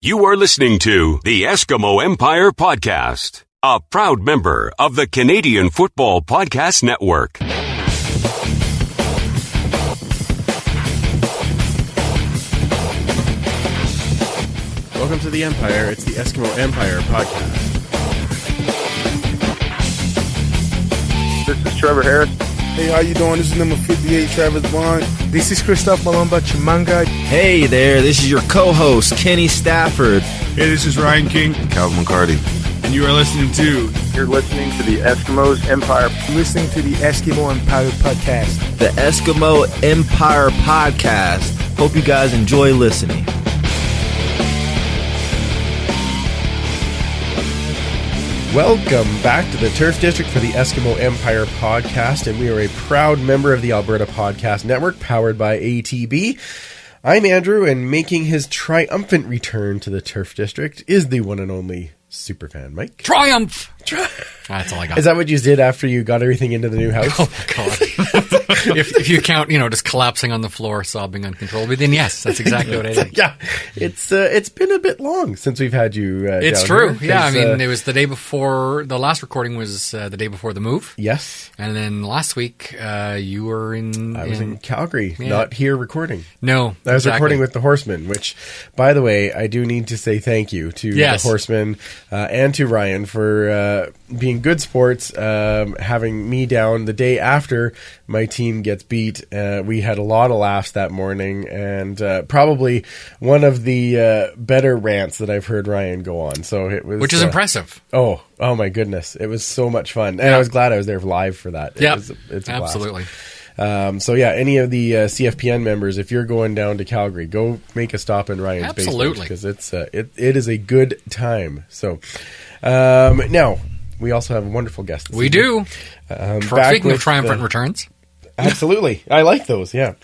You are listening to the Eskimo Empire Podcast, a proud member of the Canadian Football Podcast Network. Welcome to the Empire. It's the Eskimo Empire Podcast. This is Trevor Harris. Hey, how you doing? This is number 58, Travis Bond. This is Christoph Malomba Chimanga. Hey there, this is your co-host, Kenny Stafford. Hey, this is Ryan King. Calvin McCarty. And you are listening to... You're listening to the Eskimos Empire. Listening to the Eskimo Empire Podcast. The Eskimo Empire Podcast. Hope you guys enjoy listening. Welcome back to the Turf District for the Eskimo Empire Podcast, and we are a proud member of the Alberta Podcast Network, powered by ATB. I'm Andrew, and making his triumphant return to the Turf District is the one and only Superfan Mike. Triumph! That's all I got. Is that what you did after you got everything into the new house? Oh, my God. if you count, just collapsing on the floor, sobbing uncontrollably, then yes, that's exactly what I did. Yeah, it's been a bit long since we've had you It's down true. here, Yeah, I mean, it was the day before, the last recording was the day before the move. Yes. And then last week, you were in... I was in Calgary, not here recording. No, I was recording with the Horsemen, which, by the way, I do need to say thank you to the Horsemen and to Ryan for being good sports, having me down the day after my team gets beat. We had a lot of laughs that morning, and probably one of the better rants that I've heard Ryan go on. So it was, which is impressive. Oh my goodness. It was so much fun. And I was glad I was there live for that. Yeah, it's a absolutely. So yeah, any of the CFPN members, if you're going down to Calgary, go make a stop in Ryan's basement, because it is a good time. So now we also have a wonderful guest this evening. Speaking of triumphant returns. Absolutely. I like those, yeah.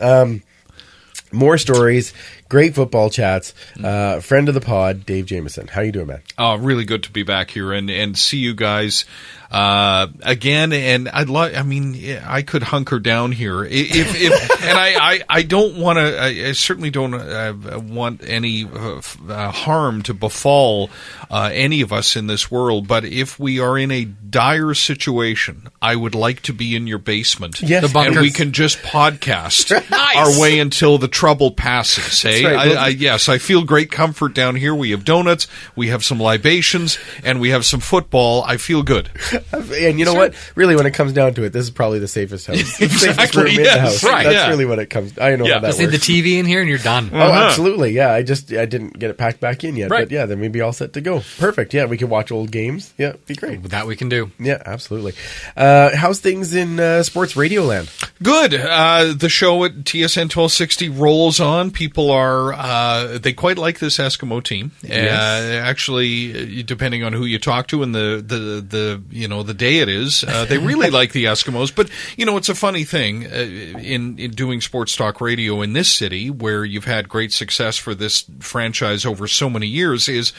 More stories, great football chats. Friend of the pod, Dave Jamieson. How you doing, man? Oh, really good to be back here and see you guys again. And I could hunker down here if and I don't want to. I certainly don't want any harm to befall any of us in this world. But if we are in a dire situation, I would like to be in your basement. Yes. And we can just podcast our way until the trouble passes. Hey, right. Yes, I feel great comfort down here. We have donuts, we have some libations, and we have some football. I feel good. And you know what? Really, when it comes down to it, this is probably the safest house. Exactly. Safest room in the house. Right. That's really what it comes. I know how that Just works. need the TV in here, and you're done. Oh, absolutely. Yeah, I didn't get it packed back in yet. Right. But yeah, then we'd be all set to go. Perfect. Yeah, we could watch old games. Yeah, it'd be great. That we can do. Yeah, absolutely. How's things in sports radio land? Good. The show at TSN 1260 rolls on. People are they quite like this Eskimo team. Yes. Actually, depending on who you talk to and the day it is, they really like the Eskimos. But it's a funny thing in doing sports talk radio in this city, where you've had great success for this franchise over so many years. Is,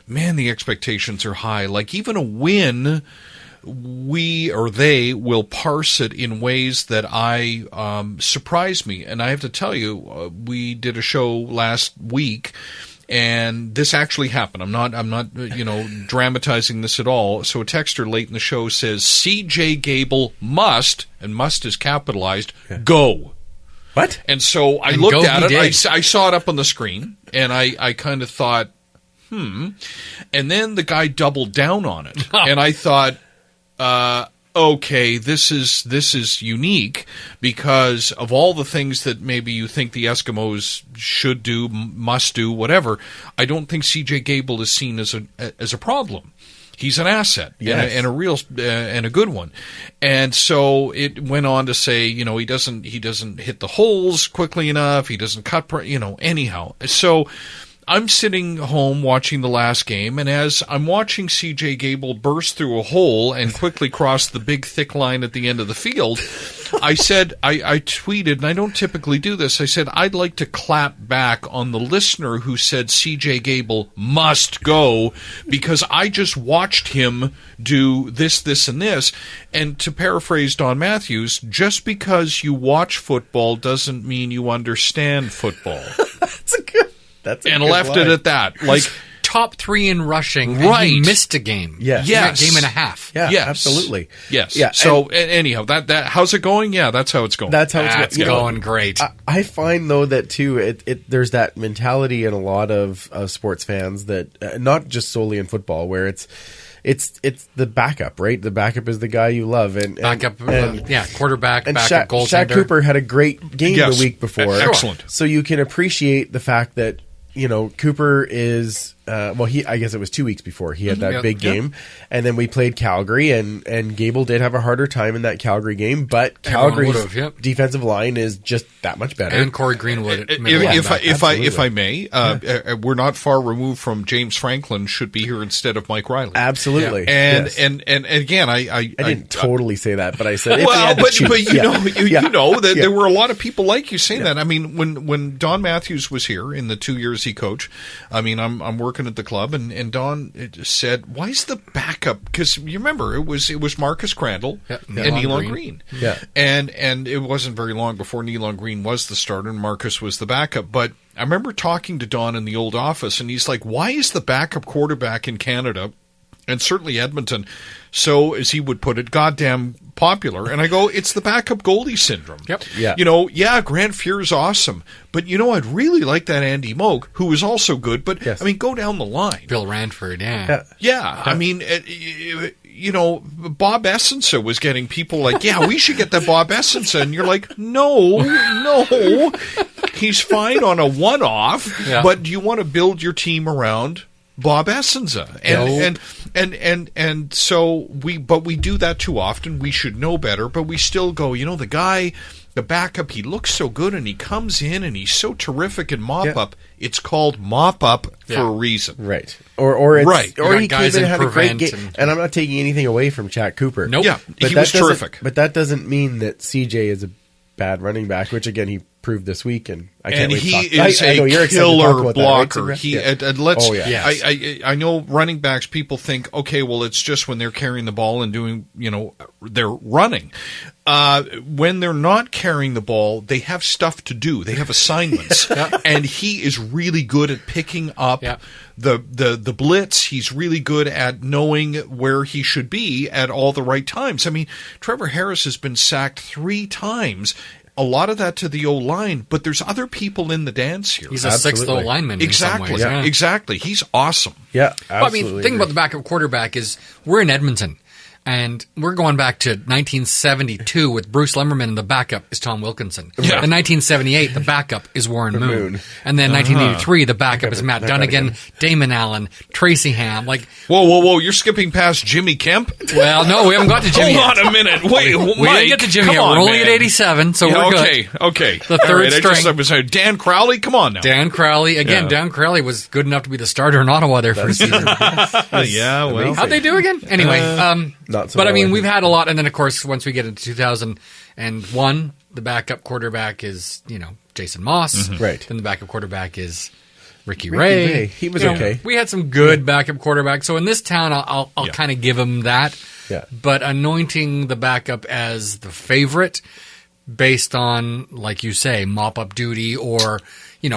man, the expectations are high. Like, even a win, they will parse it in ways that surprise me. And I have to tell you, we did a show last week, and this actually happened. I'm not dramatizing this at all. So a texter late in the show says, CJ Gable must, and must is capitalized, go. What? And so I looked at it. I saw it up on the screen, and I kind of thought, And then the guy doubled down on it. And I thought, okay, this is unique, because of all the things that maybe you think the Eskimos should do, must do, whatever, I don't think CJ Gable is seen as a problem. He's an asset, yes, and a real and a good one. And so it went on to say, he doesn't hit the holes quickly enough. He doesn't cut, anyhow. So I'm sitting home watching the last game, and as I'm watching CJ Gable burst through a hole and quickly cross the big thick line at the end of the field, I said, I tweeted, and I don't typically do this, I said, I'd like to clap back on the listener who said CJ Gable must go, because I just watched him do this, and this. And to paraphrase Don Matthews, just because you watch football doesn't mean you understand football. That's a good... and left it at that. Like, top 3 in rushing, and Right. he missed a game. Yes. Yes. A game and a half. Yeah, Yes. absolutely. Yes. Yeah, So anyhow, that how's it going? Yeah, that's how it's going. That's how That's it's going great. I find though that too, there's that mentality in a lot of sports fans that not just solely in football, where it's the backup, right? The backup is the guy you love, and quarterback, and backup, Shaq goaltender. Cooper had a great game Yes. the week before. Excellent. So you can appreciate the fact that Cooper is I guess it was 2 weeks before he had that big game, and then we played Calgary, and Gable did have a harder time in that Calgary game, but Calgary's defensive line is just that much better. And Corey Greenwood. If I may, we're not far removed from James Franklin should be here instead of Mike Riley. Absolutely. And yes. and again, I didn't totally say that, but I said if well, but you know that Yeah. there were a lot of people like you saying that. I mean, when Don Matthews was here in the 2 years he coached, I mean, I'm working at the club, and Don said, "Why is the backup?" Because you remember it was Marcus Crandall and Nealon Green, and it wasn't very long before Nealon Green was the starter and Marcus was the backup. But I remember talking to Don in the old office, and he's like, "Why is the backup quarterback in Canada?" And certainly Edmonton, so as he would put it, goddamn popular. And I go, it's the backup goalie syndrome. Yep. Yeah. Grant Fuhr's awesome. But, I'd really like that Andy Moog, who was also good. But, yes. I mean, go down the line. Bill Ranford, Yeah. I mean, Bob Essensa was getting people like, yeah, we should get that Bob Essensa. And you're like, no. He's fine on a one-off. Yeah. But do you want to build your team around Bob Essensa? And so we do that too often. We should know better, but we still go, the guy, the backup, he looks so good and he comes in and he's so terrific in mop up. It's called mop up for a reason. Right. Or it's, right. Or he came guys in in and had a great game. prevent And I'm not taking anything away from Shaq Cooper. Nope. Yeah, But he was terrific. But that doesn't mean that CJ is a bad running back, which again he proved this week, and I can't wait to talk. He is I know you're a excited to talk killer about blocker. That, right? I know running backs. People think, okay, well, it's just when they're carrying the ball and doing, they're running. When they're not carrying the ball, they have stuff to do. They have assignments, and he is really good at picking up the blitz. He's really good at knowing where he should be at all the right times. I mean, Trevor Harris has been sacked 3 times. A lot of that to the O-line, but there's other people in the dance here. He's a sixth O-lineman in some ways. Exactly. He's awesome. Yeah, absolutely. The thing about the backup quarterback is we're in Edmonton, and we're going back to 1972 with Bruce Lemmerman, and the backup is Tom Wilkinson. Yeah. In 1978, the backup is Warren Moon. And then 1983, the backup is Matt Dunnigan, Damon Allen, Tracy Ham. Whoa! You're skipping past Jimmy Kemp. Well, no, we haven't got to Jimmy Hold yet. on a minute. Wait, we didn't get to Jimmy yet. We're only at 87, so we're good. Okay. The third string. I was saying, Dan Crowley, come on now. Dan Crowley. Again, Dan Crowley was good enough to be the starter in Ottawa there for a season. Yeah, well. How'd they do again? Anyway, not so but well, I mean, we've had a lot, and then of course, once we get into 2001, the backup quarterback is Jason Moss. Right. Then the backup quarterback is Ricky Ray. He was okay. We had some good backup quarterbacks. So in this town, I'll kind of give him that. Yeah. But anointing the backup as the favorite, based on, like you say, mop up duty or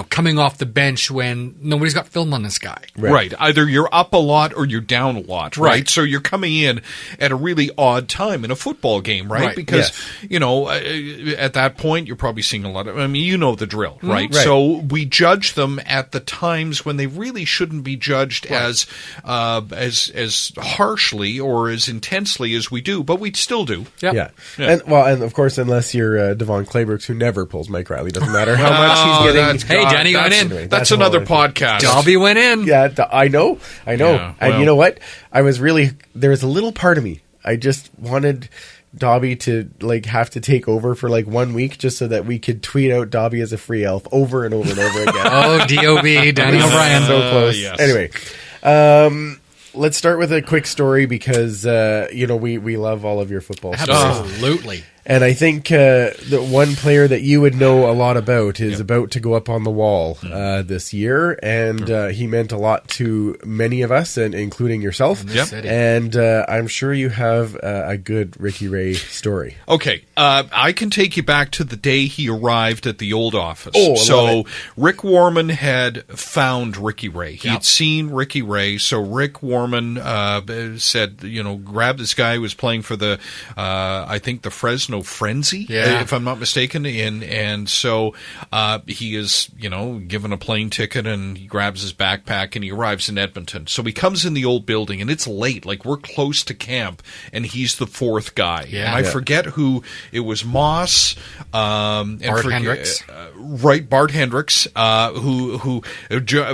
coming off the bench when nobody's got film on this guy. Right. Either you're up a lot or you're down a lot, right? So you're coming in at a really odd time in a football game, right? Because, at that point, you're probably seeing a lot of, the drill, right? So we judge them at the times when they really shouldn't be judged as harshly or as intensely as we do, but we still do. Yeah. And of course, unless you're Devon Claybrooks, who never pulls Mike Riley, doesn't matter how much he's getting. Hey, Johnny went in. That's another podcast. Dobby went in. Yeah, I know. Yeah, and you know what? there was a little part of me. I just wanted Dobby to have to take over for 1 week just so that we could tweet out Dobby as a free elf over and over and over again. Oh, D.O.B. Danny O'Brien. So close. Yes. Anyway, let's start with a quick story because, we love all of your football stories. Absolutely. And I think the one player that you would know a lot about is about to go up on the wall this year, and he meant a lot to many of us, and including yourself. Yep. And I'm sure you have a good Ricky Ray story. Okay, I can take you back to the day he arrived at the old office. Oh, so Rick Warman had found Ricky Ray. He had seen Ricky Ray, so Rick Warman said, grab this guy who was playing for the, I think the Fresno Frenzy, if I'm not mistaken. And so he is, given a plane ticket, and he grabs his backpack and he arrives in Edmonton. So he comes in the old building, and it's late, like we're close to camp, and he's the fourth guy. Yeah. And I forget who it was. Moss, Bart Hendricks, right? Bart Hendricks, who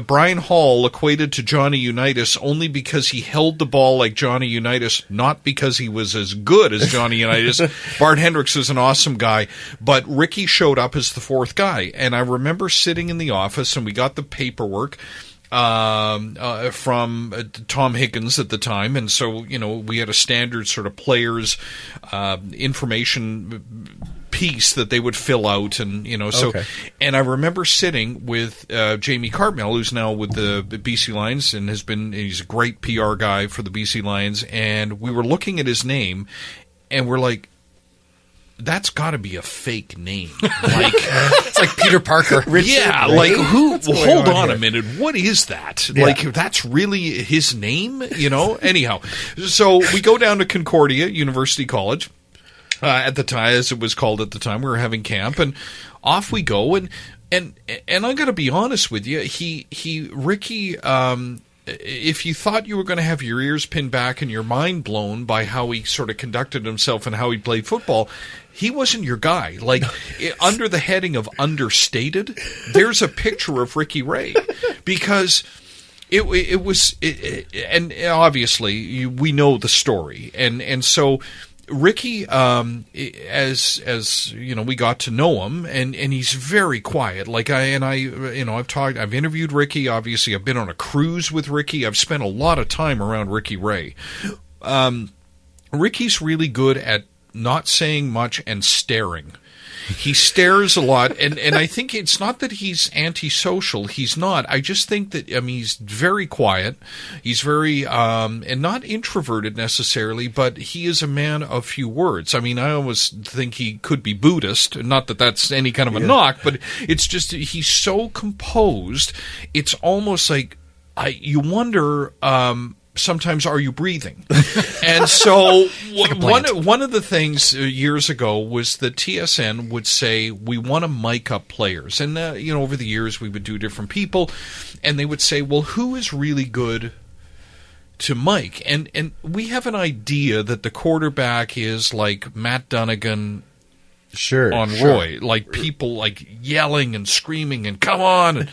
Brian Hall equated to Johnny Unitas only because he held the ball like Johnny Unitas, not because he was as good as Johnny Unitas. Bart Hendricks is an awesome guy, but Ricky showed up as the fourth guy, and I remember sitting in the office, and we got the paperwork from Tom Higgins at the time, and so we had a standard sort of players information piece that they would fill out, and and I remember sitting with Jamie Cartmel, who's now with the BC Lions and he's a great PR guy for the BC Lions, and we were looking at his name, and we're like, that's got to be a fake name. Like it's like Peter Parker. Who? Hold on a minute. What is that? Yeah. Like that's really his name? Anyhow, so we go down to Concordia University College at the time, as it was called at the time. We were having camp, and off we go. And I got to be honest with you. Ricky. If you thought you were going to have your ears pinned back and your mind blown by how he sort of conducted himself and how he played football, he wasn't your guy. Like, under the heading of understated, there's a picture of Ricky Ray. Because it was, and obviously, we know the story. And so Ricky, as we got to know him, and he's very quiet. Like I've interviewed Ricky. Obviously, I've been on a cruise with Ricky. I've spent a lot of time around Ricky Ray. Ricky's really good at not saying much and staring. He stares a lot, and I think it's not that he's antisocial. He's not. I just think that, he's very quiet. He's very, and not introverted necessarily, but he is a man of few words. I always think he could be Buddhist. Not that that's any kind of a knock, but it's just he's so composed. It's almost like you wonder, sometimes, are you breathing? And so one of the things years ago was that TSN would say, we want to mic up players. And, over the years we would do different people, and they would say, well, who is really good to mic? And we have an idea that the quarterback is like Matt Dunnigan on Roy. Like people like yelling and screaming and come on.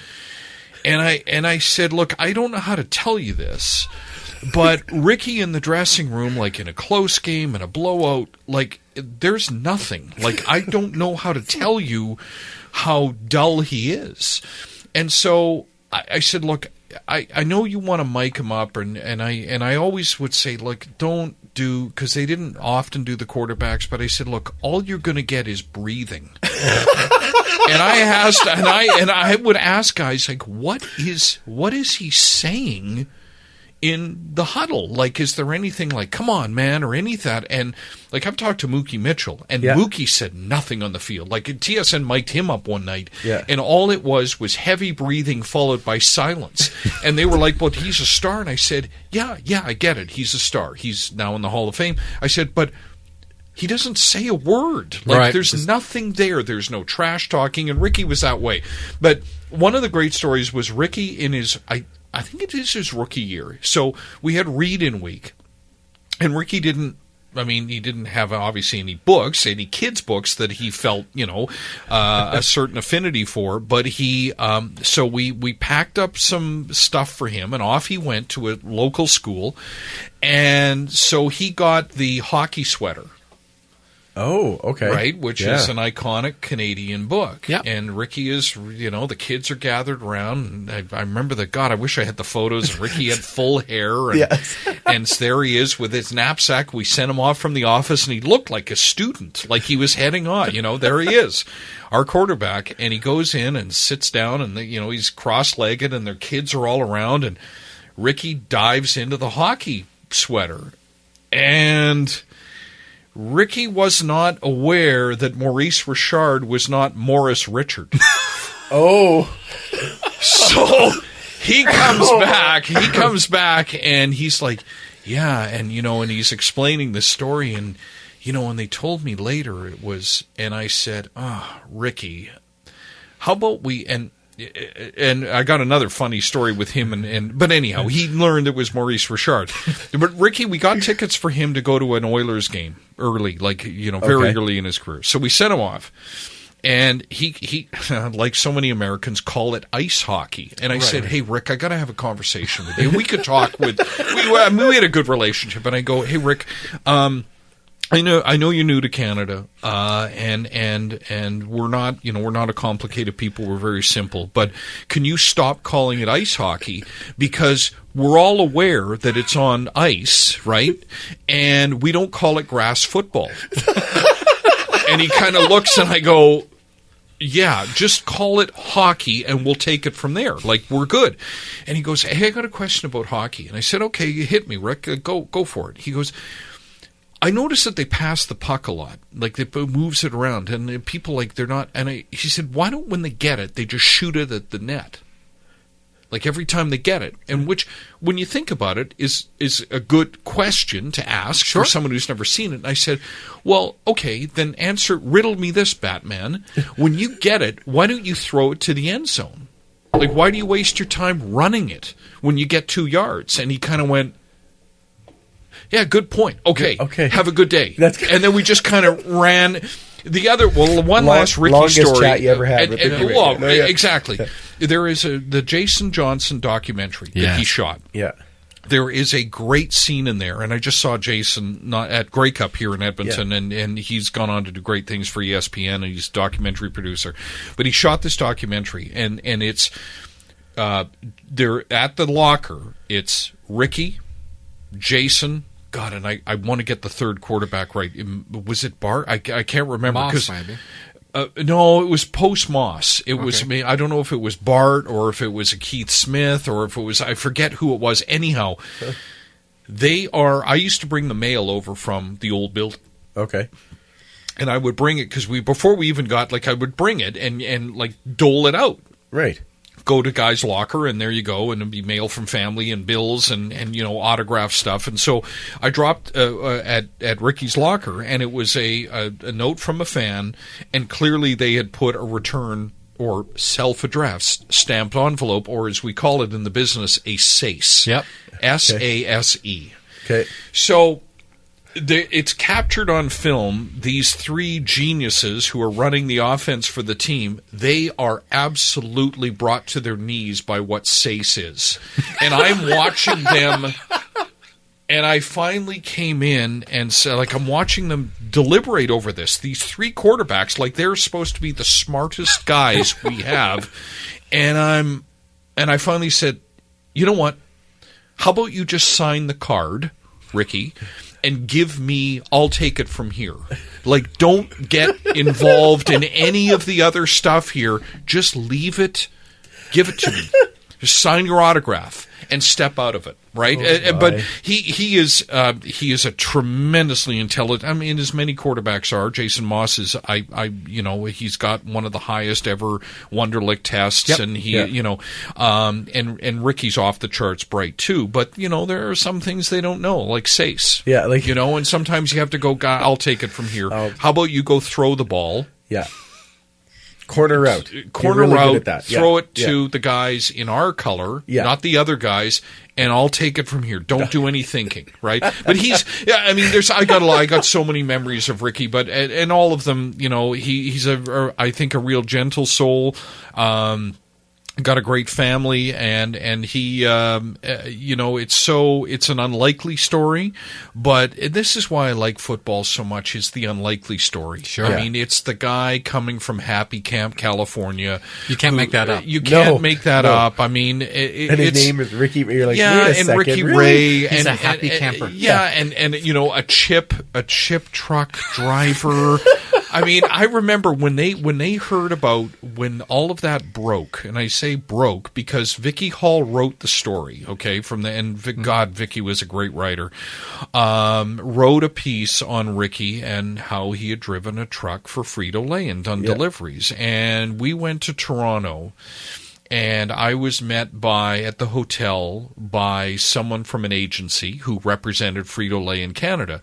And I said, look, I don't know how to tell you this, but Ricky in the dressing room, like in a close game and a blowout, like there's nothing. Like I don't know how to tell you how dull he is. And so I said, look, I know you want to mic him up, and I always would say, look, don't do, because they didn't often do the quarterbacks, but I said, look, all you're going to get is breathing. And I would ask guys, like, what is he saying in the huddle? Like, is there anything like, come on, man, or any of that? And, like, I've talked to Mookie Mitchell, and Mookie said nothing on the field. Like, TSN mic'd him up one night, and all it was heavy breathing followed by silence. And they were like, well, he's a star. And I said, yeah, I get it. He's a star. He's now in the Hall of Fame. I said, but he doesn't say a word. Like, there's nothing there. There's no trash talking, and Ricky was that way. But one of the great stories was Ricky in his, I think it is his rookie year. So we had read-in week, and Ricky didn't have obviously any books, any kids' books that he felt, a certain affinity for. But so we packed up some stuff for him, and off he went to a local school. And so he got the hockey sweater Oh, okay. Right, which is an iconic Canadian book. Yep. And Ricky is, the kids are gathered around. And I remember I wish I had the photos. Ricky had full hair. And, and there he is with his knapsack. We sent him off from the office, and he looked like a student, like he was heading on. There he is, our quarterback. And he goes in and sits down, and, he's cross-legged, and their kids are all around. And Ricky dives into the hockey sweater. And Ricky was not aware that Maurice Richard was not Morris Richard. Oh. So he comes back and he's like, yeah, and and he's explaining the story, and and they told me later it was, and I said, Ricky, how about we, and I got another funny story with him, but anyhow, he learned it was Maurice Richard. But Ricky, we got tickets for him to go to an Oilers game early, very early in his career. So we sent him off, and he like so many Americans, call it ice hockey. And I said, hey, Rick, I got to have a conversation with you. We could talk we had a good relationship, and I go, hey, Rick, I know you're new to Canada, and we're not a complicated people. We're very simple. But can you stop calling it ice hockey? Because we're all aware that it's on ice, right? And we don't call it grass football. And he kind of looks, and I go, yeah, just call it hockey, and we'll take it from there. Like, we're good. And he goes, hey, I got a question about hockey. And I said, okay, you hit me, Rick. Go for it. He goes, I noticed that they pass the puck a lot, like it moves it around, and people they're not. And he said, why don't when they get it, they just shoot it at the net, like every time they get it? And which, when you think about it, is a good question to ask for someone who's never seen it. And I said, well, okay, then riddle me this, Batman. When you get it, why don't you throw it to the end zone? Like, why do you waste your time running it when you get 2 yards? And he kind of went, yeah, good point. Okay. Have a good day. That's good. And then we just kind of ran the other. Well, last Ricky longest story. Chat you ever had. Exactly. There is the Jason Johnson documentary that he shot. Yeah. There is a great scene in there, and I just saw Jason not at Grey Cup here in Edmonton, and he's gone on to do great things for ESPN, and he's a documentary producer. But he shot this documentary, and it's they're at the locker. It's Ricky, Jason. God, and I want to get the third quarterback right. Was it Bart? I can't remember. Moss, maybe. No, it was post Moss. It was me. I don't know if it was Bart or if it was a Keith Smith or if it was, I forget who it was. Anyhow, I used to bring the mail over from the old building. Okay. And I would bring it because before we even got, I would bring it and dole it out. Right. Go to guy's locker, and there you go, and it'd be mail from family and bills and autograph stuff. And so I dropped at Ricky's locker, and it was a note from a fan, and clearly they had put a return or self-addressed stamped envelope, or as we call it in the business, a SASE. Yep. SASE. Okay. So it's captured on film. These three geniuses who are running the offense for the team, they are absolutely brought to their knees by what SASE is. And I'm watching them, and I finally came in and said, I'm watching them deliberate over this. These three quarterbacks, they're supposed to be the smartest guys we have. And I finally said, you know what? How about you just sign the card, Ricky, and give me, I'll take it from here. Don't get involved in any of the other stuff here. Just leave it. Give it to me. Just sign your autograph and step out of it, right? But he is a tremendously intelligent. I mean, as many quarterbacks are. Jason Moss is. He's got one of the highest ever Wonderlic tests, and and Ricky's off the charts bright too. But there are some things they don't know, like SASE. Yeah, and sometimes you have to go. I'll take it from here. How about you go throw the ball? Yeah. Corner route. Throw it to the guys in our color, not the other guys, and I'll take it from here. Don't do any thinking, right? But I got so many memories of Ricky, but and all of them, he's I think a real gentle soul. got a great family, and he, it's an unlikely story, but this is why I like football so much, is the unlikely story. Sure. I mean, it's the guy coming from Happy Camp, California. You can't make that up. You can't make that up. I mean, and his name is Ricky. You're like, yeah, wait a second, Ricky really? Ray, He's and a happy camper. And a chip truck driver. I mean, I remember when they heard about when all of that broke, and I say broke because Vicky Hall wrote the story, okay, God, Vicky was a great writer, wrote a piece on Ricky and how he had driven a truck for Frito-Lay and done deliveries. And we went to Toronto, and I was met at the hotel by someone from an agency who represented Frito-Lay in Canada.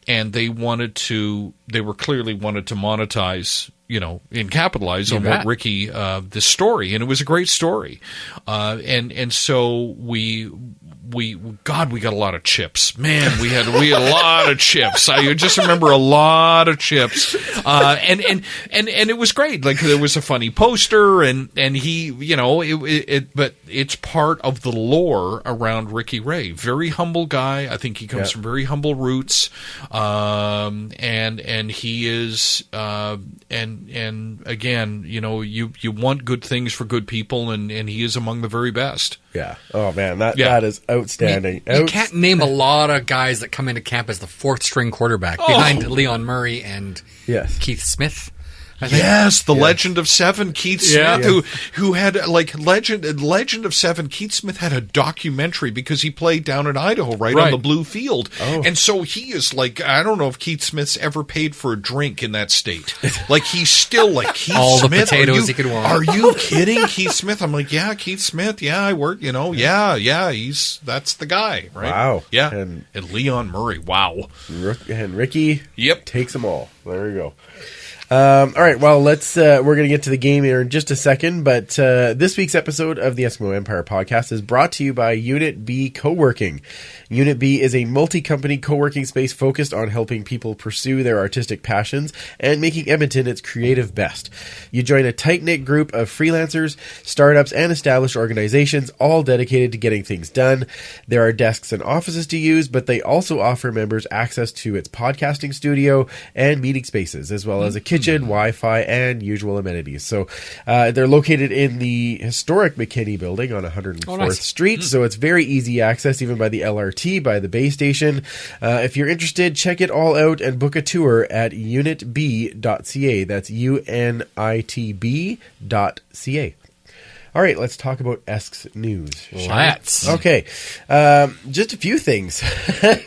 And they clearly wanted to monetize, and capitalize on what Ricky, this story. And it was a great story. And so we got a lot of chips. Man, we had a lot of chips. I just remember a lot of chips. And it was great. Like, there was a funny poster, and he, but it's part of the lore around Ricky Ray. Very humble guy. I think he comes from very humble roots. And he is, and again, you want good things for good people, and he is among the very best. Yeah. Oh man, that is outstanding. You can't name a lot of guys that come into camp as the fourth string quarterback behind Leon Murray and Keith Smith. Yes, the Legend of Seven, Keith Smith, who had Legend of Seven. Keith Smith had a documentary because he played down in Idaho, right on the blue field, and so he is like, I don't know if Keith Smith's ever paid for a drink in that state. Like, he's still like Keith all Smith. The potatoes he could want. Are you kidding, Keith Smith? I'm like, yeah, Keith Smith. Yeah, I work. That's the guy, right? Wow. Yeah, and Leon Murray. Wow. And Ricky. Yep. Takes them all. There we go. All right, well, we're going to get to the game here in just a second, but this week's episode of the Eskimo Empire podcast is brought to you by Unit B Co-working. Unit B is a multi-company co-working space focused on helping people pursue their artistic passions and making Edmonton its creative best. You join a tight-knit group of freelancers, startups, and established organizations, all dedicated to getting things done. There are desks and offices to use, but they also offer members access to its podcasting studio and meeting spaces, as well as a kitchen, Wi-Fi, and usual amenities. So they're located in the historic McKinney building on 104th Street, so it's very easy access, even by the LRT, by the Bay Station. If you're interested, check it all out and book a tour at unitb.ca. That's UNITB.ca. All right, let's talk about Esks news. Let's. Okay, just a few things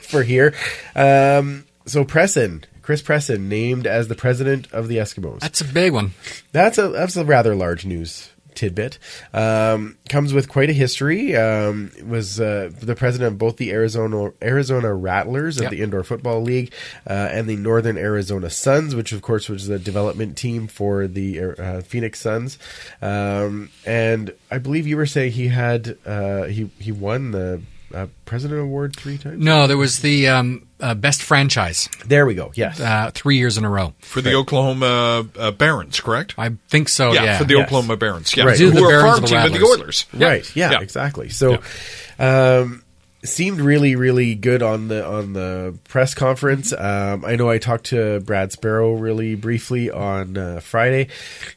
for here. So Chris Presson named as the president of the Eskimos. That's a big one. That's a rather large news tidbit. Comes with quite a history. Was the president of both the Arizona Rattlers of the Indoor Football League and the Northern Arizona Suns, which of course was the development team for the Phoenix Suns. And I believe you were saying he had he won the President Award 3 times? No, there was the Best Franchise. There we go, yes. 3 years in a row. For the Oklahoma Barons, correct? I think so, yeah. For the Oklahoma Barons. Yeah, right. Who the were a Barons farm of the team of the Rattlers. Oilers. Right, yeah, exactly. So seemed really, really good on the press conference. I know I talked to Brad Sparrow really briefly on Friday,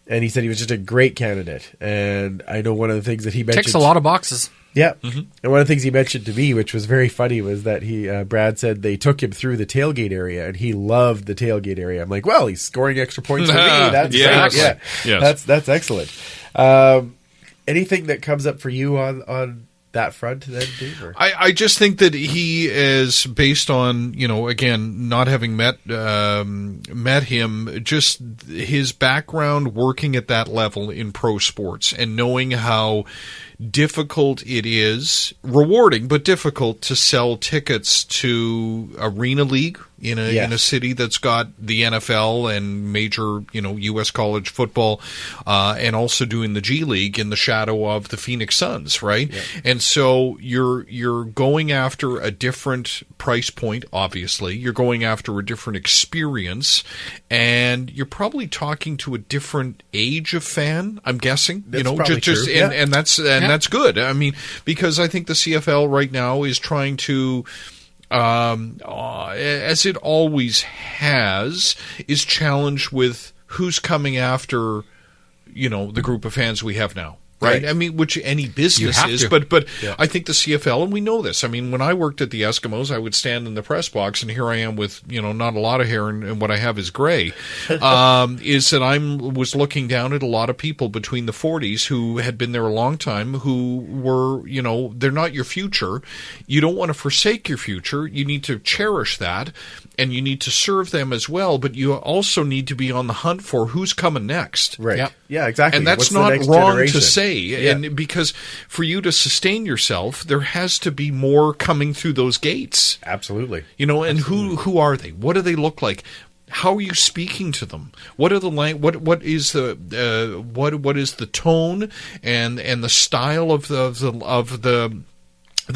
and he said he was just a great candidate. And I know one of the things that he mentioned... Ticks a lot of boxes. Yeah, and one of the things he mentioned to me, which was very funny, was that Brad said they took him through the tailgate area, and he loved the tailgate area. I'm like, well, he's scoring extra points for me. That's yes. That's excellent. Anything that comes up for you on that front then, Dave? Or? I just think that he is, based on, again, not having met him, just his background working at that level in pro sports and knowing how difficult it is, rewarding but difficult to sell tickets to Arena League in a city that's got the NFL and major, U.S. college football, and also doing the G League in the shadow of the Phoenix Suns, right? Yep. And so you're going after a different price point, obviously. You're going after a different experience, and you're probably talking to a different age of fan, I'm guessing. That's probably true. And that's good. I mean, because I think the CFL right now is trying to, as it always has, is challenged with who's coming after, the group of fans we have now. Right? I mean, which any business is, but I think the CFL, and we know this. I mean, when I worked at the Eskimos, I would stand in the press box, and here I am with, not a lot of hair, and what I have is gray, is that I was looking down at a lot of people between the 40s who had been there a long time, who were, they're not your future. You don't want to forsake your future. You need to cherish that, and you need to serve them as well, but you also need to be on the hunt for who's coming next. Right. Yep. Yeah, exactly. And that's not wrong to say. And because for you to sustain yourself, there has to be more coming through those gates. Absolutely. And who are they? What do they look like? How are you speaking to them? What are the what is the tone and the style of the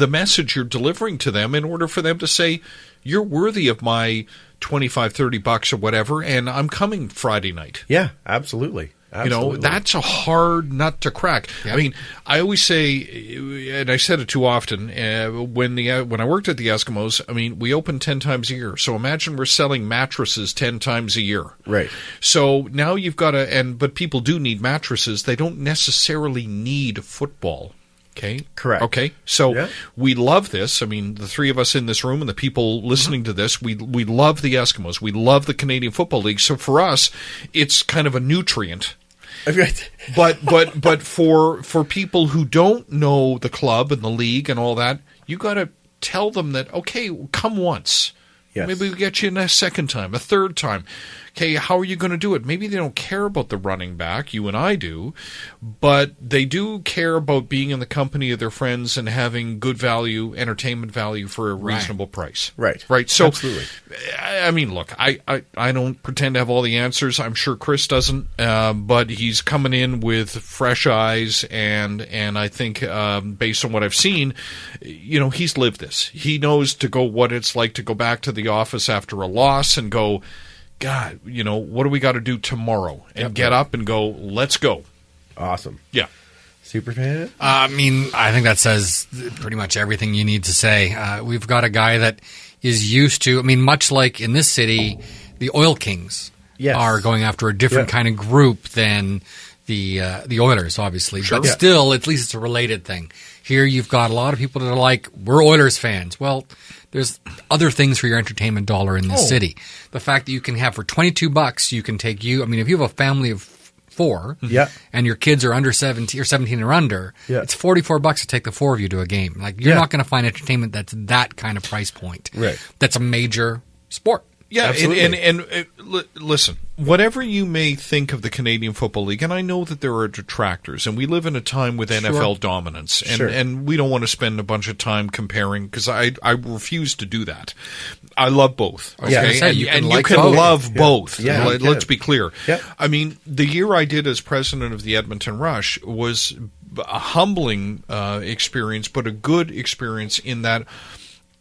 message you're delivering to them in order for them to say, you're worthy of my $25-$30 or whatever, and I'm coming Friday night. Yeah, absolutely. Absolutely. That's a hard nut to crack. Yep. I mean, I always say, and I said it too often, when I worked at the Eskimos, I mean, we open 10 times a year. So imagine we're selling mattresses 10 times a year. Right. So now you've got but people do need mattresses. They don't necessarily need football. Okay. Correct. Okay. So we love this. I mean, the three of us in this room and the people listening to this, we love the Eskimos. We love the Canadian Football League. So for us, it's kind of a nutrient. but for people who don't know the club and the league and all that, you got to tell them that, okay, come once. Yes. Maybe we get you a second time, a third time. Okay, how are you going to do it? Maybe they don't care about the running back, you and I do, but they do care about being in the company of their friends and having good value, entertainment value for a reasonable price. Right. So, absolutely. I mean, look, I don't pretend to have all the answers. I'm sure Chris doesn't, but he's coming in with fresh eyes, and I think based on what I've seen, he's lived this. He knows what it's like to go back to the office after a loss and go, God, what do we got to do tomorrow? And get up and go, let's go. Awesome. Yeah. Superfan? I mean, I think that says pretty much everything you need to say. We've got a guy that is used to, much like in this city, the Oil Kings are going after a different kind of group than the Oilers, obviously. Sure. But still, at least it's a related thing. Here you've got a lot of people that are like, we're Oilers fans. Well, there's other things for your entertainment dollar in this city. The fact that you can have for $22, you can take if you have a family of 4 and your kids are under 17 or 17 or under, it's $44 to take the 4 of you to a game. Like, you're not going to find entertainment that's that kind of price point. Right. That's a major sport. Yeah, and listen, whatever you may think of the Canadian Football League, and I know that there are detractors, and we live in a time with NFL dominance, and we don't want to spend a bunch of time comparing, because I refuse to do that. I love both. Okay? You can love both. Yeah, let's be clear. Yeah. I mean, the year I did as president of the Edmonton Rush was a humbling experience, but a good experience in that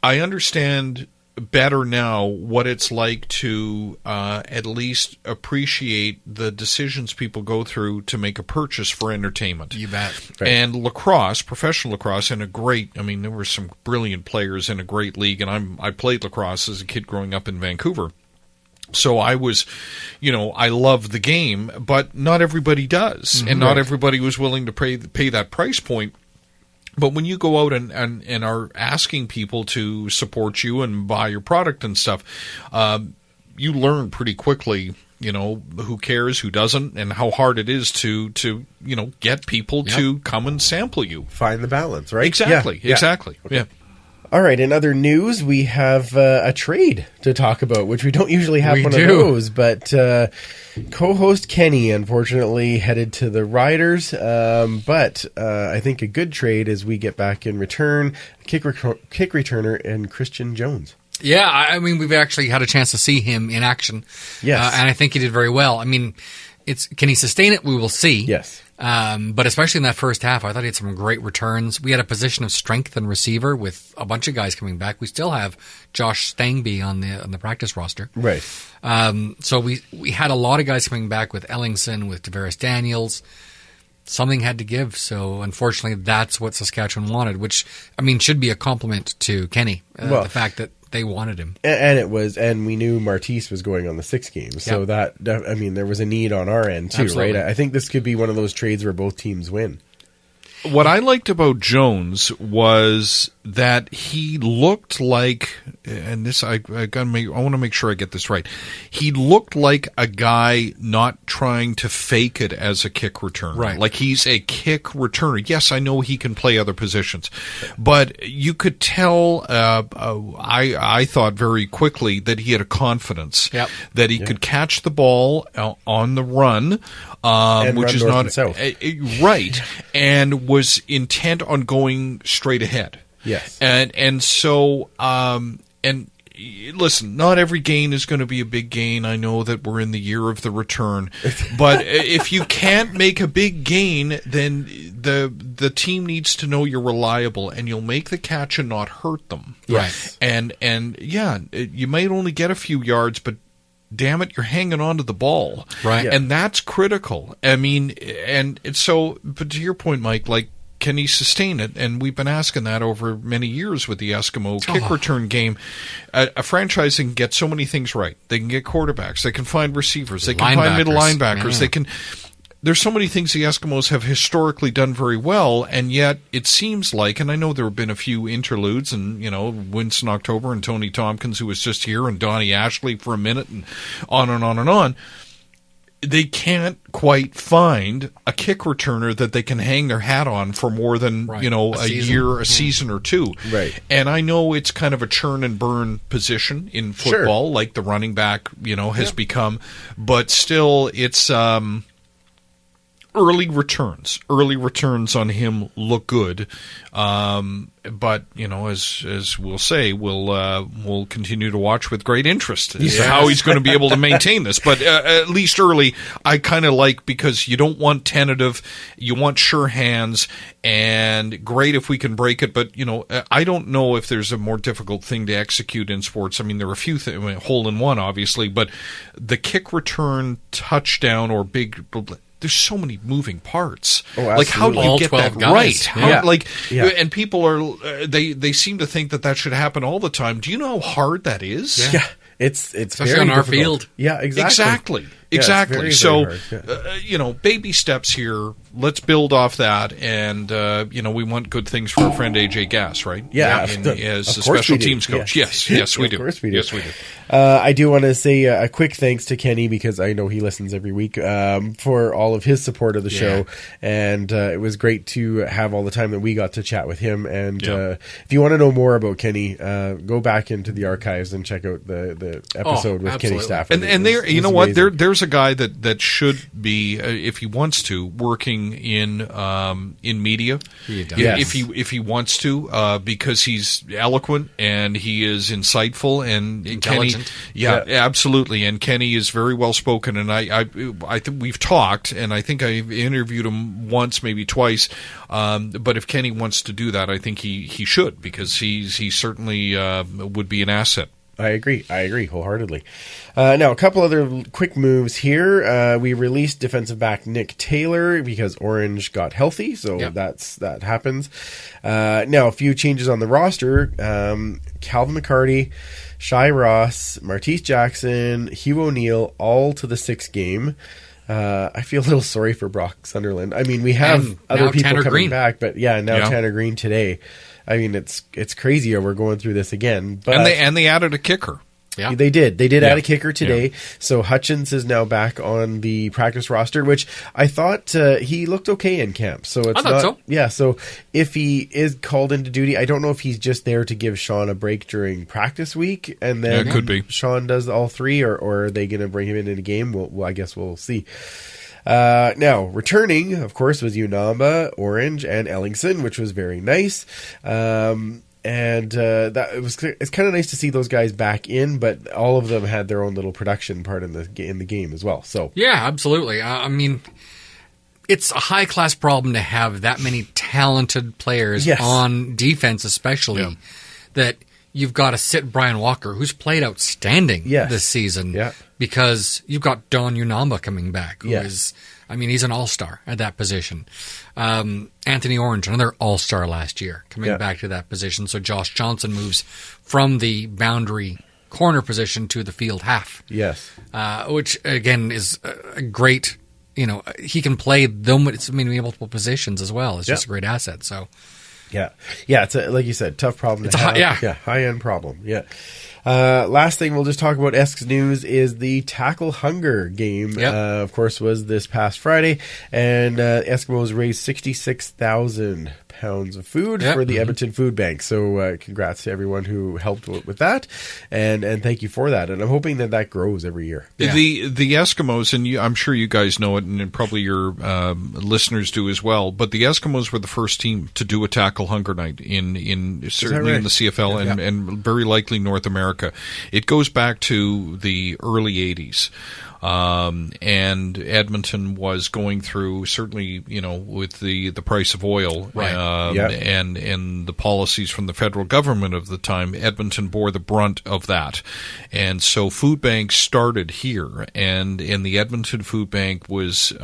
I understand better now what it's like to at least appreciate the decisions people go through to make a purchase for entertainment. You bet. Right. And lacrosse, professional lacrosse, and there were some brilliant players in a great league, and I played lacrosse as a kid growing up in Vancouver. So I was, I love the game, but not everybody does, and not everybody was willing to pay that price point. But when you go out and are asking people to support you and buy your product and stuff, you learn pretty quickly, who cares, who doesn't, and how hard it is to get people to come and sample you. Find the balance, right? Exactly. Okay. Yeah. All right, in other news, we have a trade to talk about, which we don't usually have of those, but co-host Kenny, unfortunately, headed to the Riders, but I think a good trade as we get back in return, kick returner and Christian Jones. Yeah, I mean, we've actually had a chance to see him in action, yes, and I think he did very well. I mean, can he sustain it? We will see. Yes. But especially in that first half, I thought he had some great returns. We had a position of strength and receiver with a bunch of guys coming back. We still have Josh Stangby on the practice roster. Right. So we had a lot of guys coming back with Ellingson, with Tavares Daniels. Something had to give. So unfortunately, that's what Saskatchewan wanted, which, I mean, should be a compliment to Kenny. The fact that they wanted him. And we knew Martise was going on the 6 games. So that, I mean, there was a need on our end too, Absolutely. right? I think this could be one of those trades where both teams win. What I liked about Jones was that he looked like, and this I want to make sure I get this right. He looked like a guy not trying to fake it as a kick returner. Right. Like he's a kick returner. Yes, I know he can play other positions, but you could tell. I thought very quickly that he had a confidence that he could catch the ball on the run, which is not right, and was intent on going straight ahead. Yes. And so, and listen, not every gain is going to be a big gain. I know that we're in the year of the return, but if you can't make a big gain, then the team needs to know you're reliable and you'll make the catch and not hurt them. Yes. And yeah, you might only get a few yards, but damn it, you're hanging on to the ball. Right. Yeah. And that's critical. I mean, and so, but to your point, Mike, like, can he sustain it? And we've been asking that over many years with the Eskimo kick return game. A franchise can get so many things right. They can get quarterbacks. They can find receivers. They can find middle linebackers. They can. There's so many things the Eskimos have historically done very well, and yet it seems like, and I know there have been a few interludes, and, you know, Winston October and Tony Tompkins, who was just here, and Donnie Ashley for a minute, and on and on and on. They can't quite find a kick returner that they can hang their hat on for more than, a year, a season or two. Right. And I know it's kind of a churn and burn position in football, like the running back, has become, but still it's early returns. Early returns on him look good. But, as we'll say, we'll continue to watch with great interest as to how he's going to be able to maintain this. But at least early, I kind of like, because you don't want tentative, you want sure hands, and great if we can break it. But, I don't know if there's a more difficult thing to execute in sports. I mean, there are a few things, hole in one, obviously, but the kick return, touchdown, or big... There's so many moving parts. Oh, like, how do you get that guys. right? And people are they seem to think that should happen all the time. Do you know how hard that is? Yeah. It's especially very on our difficult. field. Yeah, exactly. Exactly. Very, so, very hard. Baby steps here. Let's build off that, and we want good things for our friend AJ Gass, right? Yeah, as a special teams coach. Yes, we do. Of course we do. Yes, we do. I do want to say a quick thanks to Kenny, because I know he listens every week, for all of his support of the show, and it was great to have all the time that we got to chat with him. And if you want to know more about Kenny, go back into the archives and check out the episode with Kenny Stafford. And there, you know what? There's a guy that should be, if he wants to, working in media. If he wants to, because he's eloquent and he is insightful and intelligent. Kenny, absolutely. And Kenny is very well spoken. And I think we've talked, and I think I've interviewed him once, maybe twice. But if Kenny wants to do that, I think he should, because he certainly would be an asset. I agree wholeheartedly. Now, a couple other quick moves here. We released defensive back Nick Taylor because Orange got healthy, so that happens. Now, a few changes on the roster. Calvin McCarty, Shai Ross, Martise Jackson, Hugh O'Neill, all to the 6th game. I feel a little sorry for Brock Sunderland. I mean, we have other people Tanner coming Green. back, but Tanner Green today. I mean, it's crazy how we're going through this again. But and they added a kicker. Yeah. They did add a kicker today. So Hutchins is now back on the practice roster, which I thought he looked okay in camp. So it's so. Yeah, so if he is called into duty, I don't know if he's just there to give Sean a break during practice week, and then it could be. Sean does all three, or are they going to bring him in a game? Well, I guess we'll see. Now, returning, of course, was Unamba, Orange, and Ellingson, which was very nice. It's kind of nice to see those guys back in, but all of them had their own little production part in the game as well. So yeah, absolutely. I mean, it's a high class problem to have that many talented players on defense, especially that you've got to sit Brian Walker, who's played outstanding this season, because you've got Don Unamba coming back, who is. I mean, he's an all-star at that position. Anthony Orange, another all-star last year, coming back to that position. So Josh Johnson moves from the boundary corner position to the field half. Yes. Which, again, is a great, he can play multiple positions as well. It's just a great asset. So, yeah, it's like you said, tough problem. It's high-end problem. Yeah. Last thing we'll just talk about Esks news is the Tackle Hunger game. Of course, was this past Friday, and Eskimos raised 66,000 pounds of food for the Edmonton Food Bank. So congrats to everyone who helped with that, and thank you for that. And I'm hoping that grows every year. Yeah. The Eskimos, and I'm sure you guys know it, and probably your listeners do as well, but the Eskimos were the first team to do a Tackle Hunger night certainly in the CFL and very likely North America. It goes back to the early 80s. And Edmonton was going through, certainly, with the price of oil, and the policies from the federal government of the time, Edmonton bore the brunt of that. And so food banks started here, and the Edmonton Food Bank was, the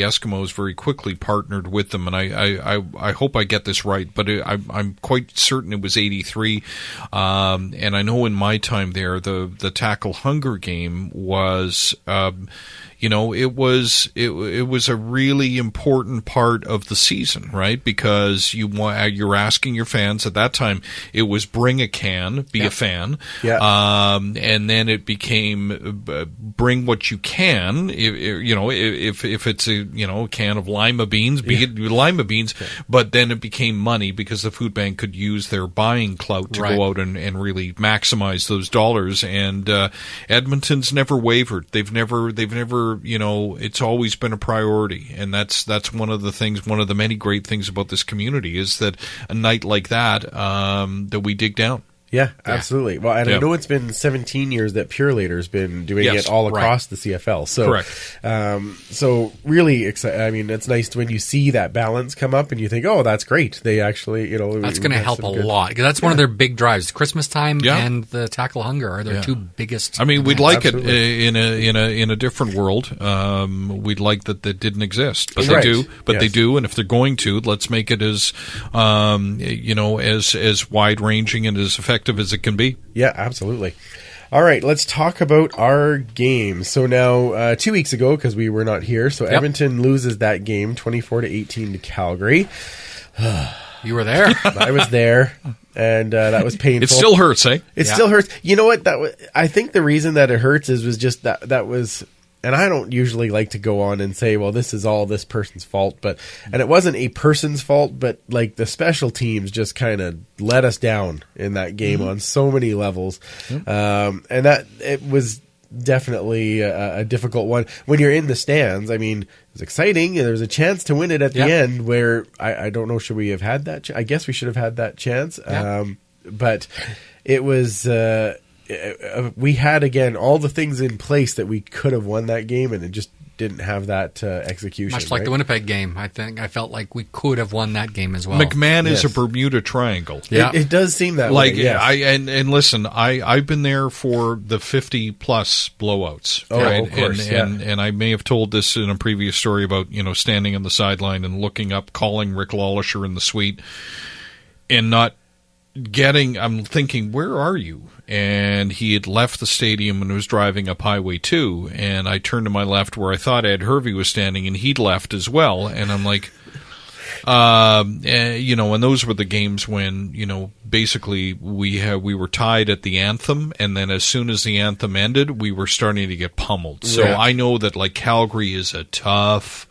Eskimos very quickly partnered with them, and I hope I get this right, but I'm quite certain it was 83, and I know in my time there, the Tackle Hunger game was, it was a really important part of the season, right? Because you're asking your fans at that time. It was bring a can, be a fan, and then it became bring what you can. If it's a can of lima beans, be it lima beans. But then it became money because the food bank could use their buying clout to go out and really maximize those dollars. And Edmonton's never wavered. They've never. It's always been a priority, and that's one of the many great things about this community is that a night like that that we dig down. Yeah, absolutely. Well, and I know it's been 17 years that Pure Later's been doing it all across the CFL. So, correct. So really exciting. I mean, it's nice when you see that balance come up and you think, oh, that's great. They actually, that's going to help a lot because that's one of their big drives. Christmas time and the Tackle Hunger are their two biggest. I mean, we'd like it in a different world. We'd like that didn't exist, but they do. But they do, and if they're going to, let's make it as as wide ranging and as effective as it can be. Yeah, absolutely. All right, let's talk about our game. So now, 2 weeks ago, because we were not here, so Edmonton loses that game 24-18 to Calgary. You were there. I was there, and that was painful. It still hurts, eh? It still hurts. You know what? I think the reason that it hurts was just that was. And I don't usually like to go on and say, well, this is all this person's fault. And it wasn't a person's fault, but like the special teams just kind of let us down in that game on so many levels. And that it was definitely a difficult one. When you're in the stands, I mean, it was exciting. There was a chance to win it at the end where I don't know, should we have had that? I guess we should have had that chance. But it was... we had, again, all the things in place that we could have won that game, and it just didn't have that execution. Much like the Winnipeg game, I felt like we could have won that game as well. McMahon is a Bermuda Triangle. Yeah, it does seem that way. And listen, I've been there for the 50+ blowouts. Oh, right? Of course, and I may have told this in a previous story about standing on the sideline and looking up, calling Rick Lawlisher in the suite, and not getting. I'm thinking, where are you? And he had left the stadium and was driving up Highway 2, and I turned to my left where I thought Ed Hervey was standing, and he'd left as well, and I'm like, And those were the games when, basically we were tied at the anthem, and then as soon as the anthem ended, we were starting to get pummeled. So I know that like Calgary is a tough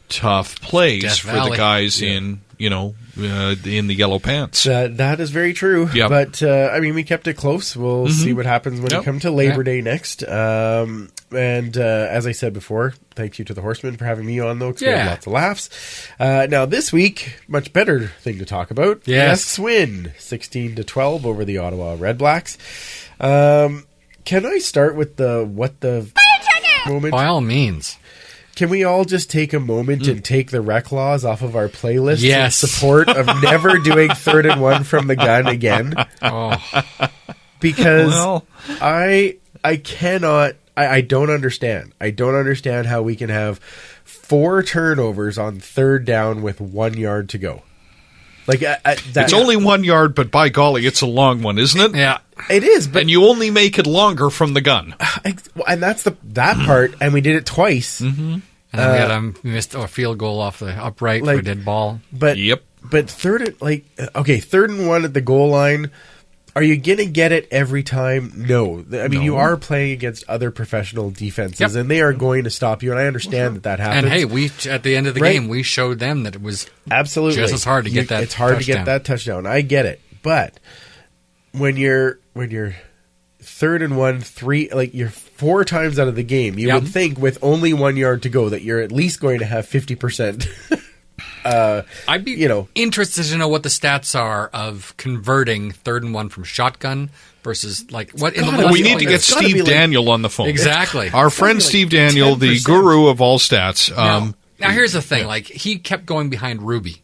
place Death for Valley. the guys in the yellow pants. That is very true. Yep. But we kept it close. We'll see what happens when we come to Labor Day next. And as I said before, thank you to the Horsemen for having me on, though, because we had lots of laughs. Now, this week, much better thing to talk about. Yes. Esks win 16-12 over the Ottawa Red Blacks. Can I start with the what the moment? By all means. Can we all just take a moment and take the rec laws off of our playlist Yes. in support of never doing 3rd and 1 from the gun again? Oh. Because I cannot... I don't understand. I don't understand how we can have 4 turnovers on 3rd down with 1 yard to go. It's only 1 yard, but by golly, it's a long one, isn't it? Yeah. It is, but... And you only make it longer from the gun. And that's that part, and we did it twice. Mm-hmm. And then we missed a field goal off the upright for a dead ball. But, yep. But 3rd and 1 at the goal line... Are you going to get it every time? No. You are playing against other professional defenses, and they are going to stop you, and I understand that happens. And hey, at the end of the game, we showed them that it was absolutely just as hard to get that It's hard touchdown. to get that touchdown. I get it. But when you're 3rd and 1, 3, you're 4 times out of the game, you would think with only 1 yard to go that you're at least going to have 50%. I'd be interested to know what the stats are of converting 3rd and 1 from shotgun versus what in the we need to get Steve Daniel on the phone. Exactly. Our friend Steve Daniel, 10%. The guru of all stats. Now here's the thing: he kept going behind Ruby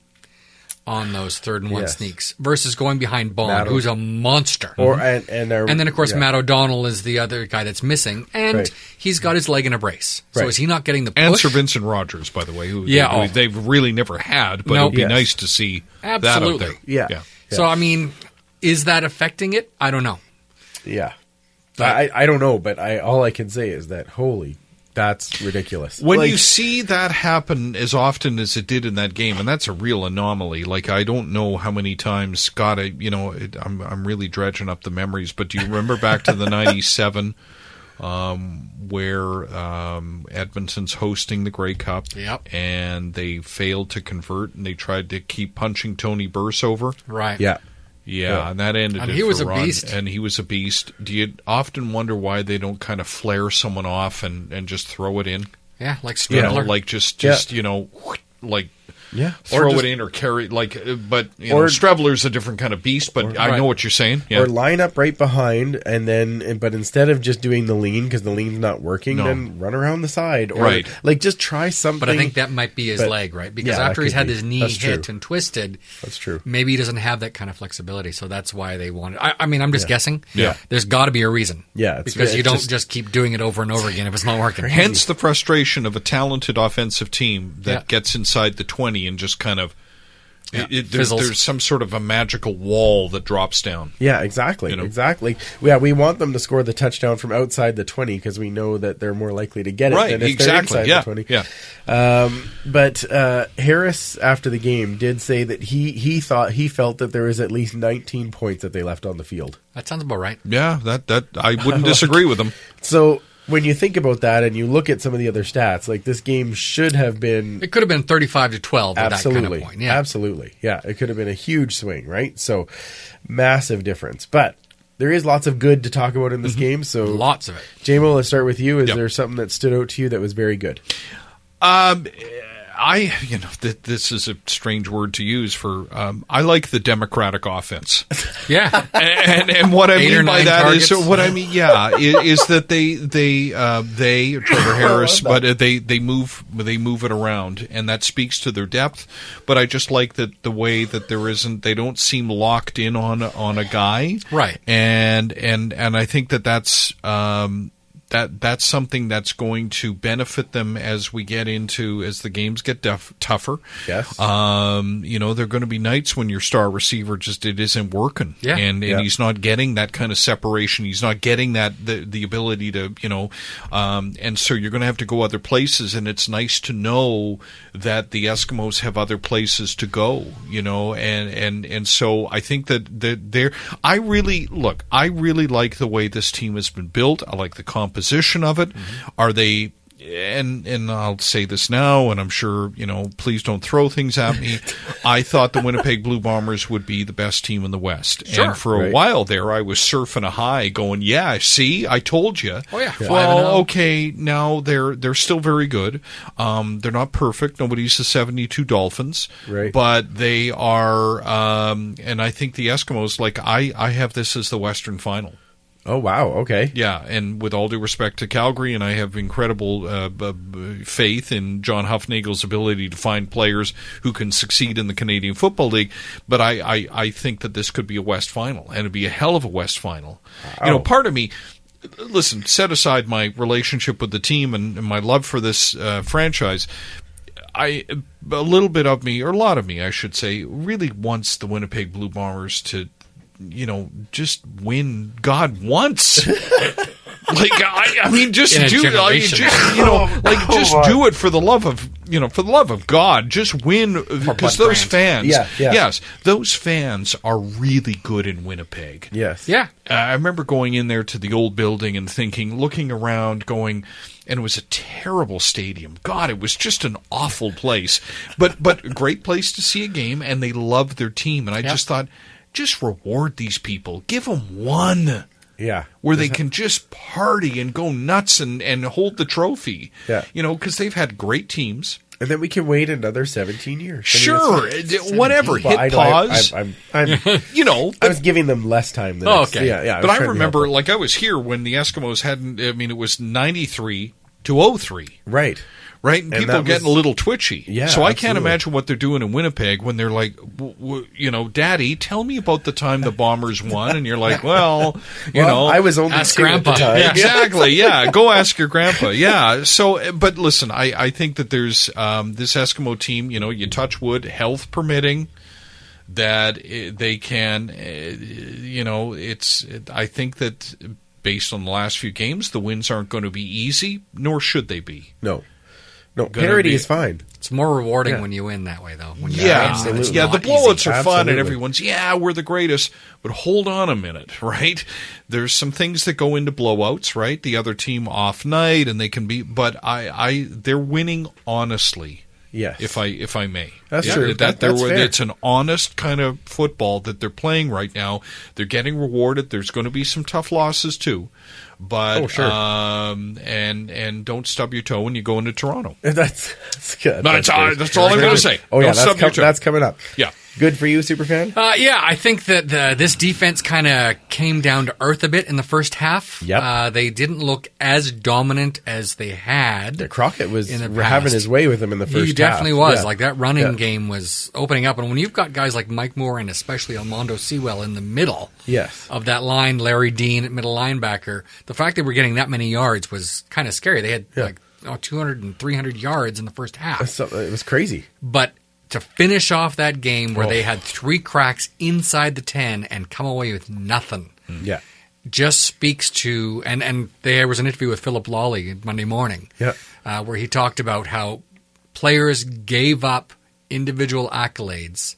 on those 3rd and 1 sneaks versus going behind Bond, who's a monster. And then of course Matt O'Donnell is the other guy that's missing, and he's got his leg in a brace. So is he not getting the push? And Sir Vincent Rogers, by the way, who they've really never had, but it'd be nice to see that out there. Yeah. So is that affecting it? I don't know. Yeah, I don't know, but all I can say is that that's ridiculous. When you see that happen as often as it did in that game, and that's a real anomaly. I don't know how many times, Scott, I'm really dredging up the memories, but do you remember back to the 97 where Edmonton's hosting the Grey Cup, and they failed to convert, and they tried to keep punching Tony Burse over? Right. Yeah, and that ended. And he was a beast. And he was a beast. Do you often wonder why they don't kind of flare someone off and just throw it in? Yeah, like Strickler. Throw it in or carry Strevler's a different kind of beast, but I know what you're saying. Yeah. Or line up right behind, but instead of just doing the lean because the lean's not working, then run around the side, or just try something. But I think that might be his leg, right? Because after he's had his knee hit and twisted, that's true. Maybe he doesn't have that kind of flexibility, so that's why they wanted. I'm just guessing. Yeah, there's got to be a reason. Yeah, because you don't just keep doing it over and over again if it's not working. Hence the frustration of a talented offensive team that gets inside the 20 and just kind of there's some sort of a magical wall that drops down. Yeah, exactly. Exactly. Yeah, we want them to score the touchdown from outside the 20 because we know that they're more likely to get it than if they're inside the 20. Yeah. But Harris, after the game, did say that he felt that there was at least 19 points that they left on the field. That sounds about right. Yeah, that I wouldn't disagree with him. So when you think about that and you look at some of the other stats, this game should have been... It could have been 35-12 at that kind of point. Yeah. Absolutely. Yeah, it could have been a huge swing, right? So, massive difference. But there is lots of good to talk about in this game. So lots of it. Jaimo, let's start with you. Is there something that stood out to you that was very good? This is a strange word to use for. I like the Democratic offense. Yeah, and what I mean by that targets. Is what I mean. Yeah, is that they Trevor Harris, but they move it around, and that speaks to their depth. But I just like that the way that they don't seem locked in on a guy, right? And I think that's. that's something that's going to benefit them as the games get tougher. Yes. There are going to be nights when your star receiver it isn't working, and he's not getting that kind of separation. He's not getting the ability to, and so you're going to have to go other places. And it's nice to know that the Eskimos have other places to go, and so I think that I really like the way this team has been built. I like the composition of it. Mm-hmm. Are they? And I'll say this now, and I'm sure, please don't throw things at me. I thought the Winnipeg Blue Bombers would be the best team in the West. Sure, and for a while there, I was surfing a high going, see, I told you. Oh, yeah. Well, okay, now they're still very good. They're not perfect. Nobody's the 72 Dolphins. Right. But they are, and I think the Eskimos, I have this as the Western Final. Oh, wow. Okay. Yeah, and with all due respect to Calgary, and I have incredible faith in John Huffnagel's ability to find players who can succeed in the Canadian Football League, but I think that this could be a West Final, and it'd be a hell of a West Final. Wow. Part of me, listen, set aside my relationship with the team and my love for this franchise, a little bit of me, or a lot of me, I should say, really wants the Winnipeg Blue Bombers to just win God once. Just do it for the love of God. Just win, because those fans, yes, those fans are really good in Winnipeg. Yes, yeah. I remember going in there to the old building and looking around, going, and it was a terrible stadium. God, it was just an awful place, but a great place to see a game, and they loved their team, and I just thought, just reward these people. Give them one. Yeah. Where they can just party and go nuts and hold the trophy. Yeah. Because they've had great teams. And then we can wait another 17 years. Sure. Whatever. Hit pause. I was giving them less time than okay. Yeah. But I remember, I was here when the Eskimos it was 93 to 03. Right. Right? And people getting a little twitch-y. Yeah, so I can't imagine what they're doing in Winnipeg when they're like, Daddy, tell me about the time the Bombers won. And you're like, I was only ask Grandpa. At the time. Yeah, exactly. Yeah, go ask your grandpa. Yeah. So, but listen, I think that there's this Eskimo team, you touch wood, health permitting, that they can, I think that based on the last few games, the wins aren't going to be easy, nor should they be. No, parity is fine. It's more rewarding when you win that way, though. When you absolutely. Yeah, the blowouts are fun, and everyone's, we're the greatest. But hold on a minute, right? There's some things that go into blowouts, right? The other team off night, and they can be. But they're winning honestly. Yes, if I may. That's true. That's fair. It's an honest kind of football that they're playing right now. They're getting rewarded. There's going to be some tough losses too. But sure. And don't stub your toe when you go into Toronto. That's good. That's all I'm going to say. Oh yeah, that's coming up. Yeah. Good for you, Superfan? Yeah, I think that this defense kind of came down to earth a bit in the first half. Yep. They didn't look as dominant as they had. Crockett was having his way with them in the first half. He definitely was. Yeah. That running game was opening up. And when you've got guys like Mike Moore and especially Armando Sewell in the middle of that line, Larry Dean at middle linebacker, the fact that we're getting that many yards was kind of scary. They had 200 and 300 yards in the first half. It was crazy. But to finish off that game where they had 3 cracks inside the 10 and come away with nothing. Yeah. Just speaks to, and there was an interview with Philip Lawley Monday morning where he talked about how players gave up individual accolades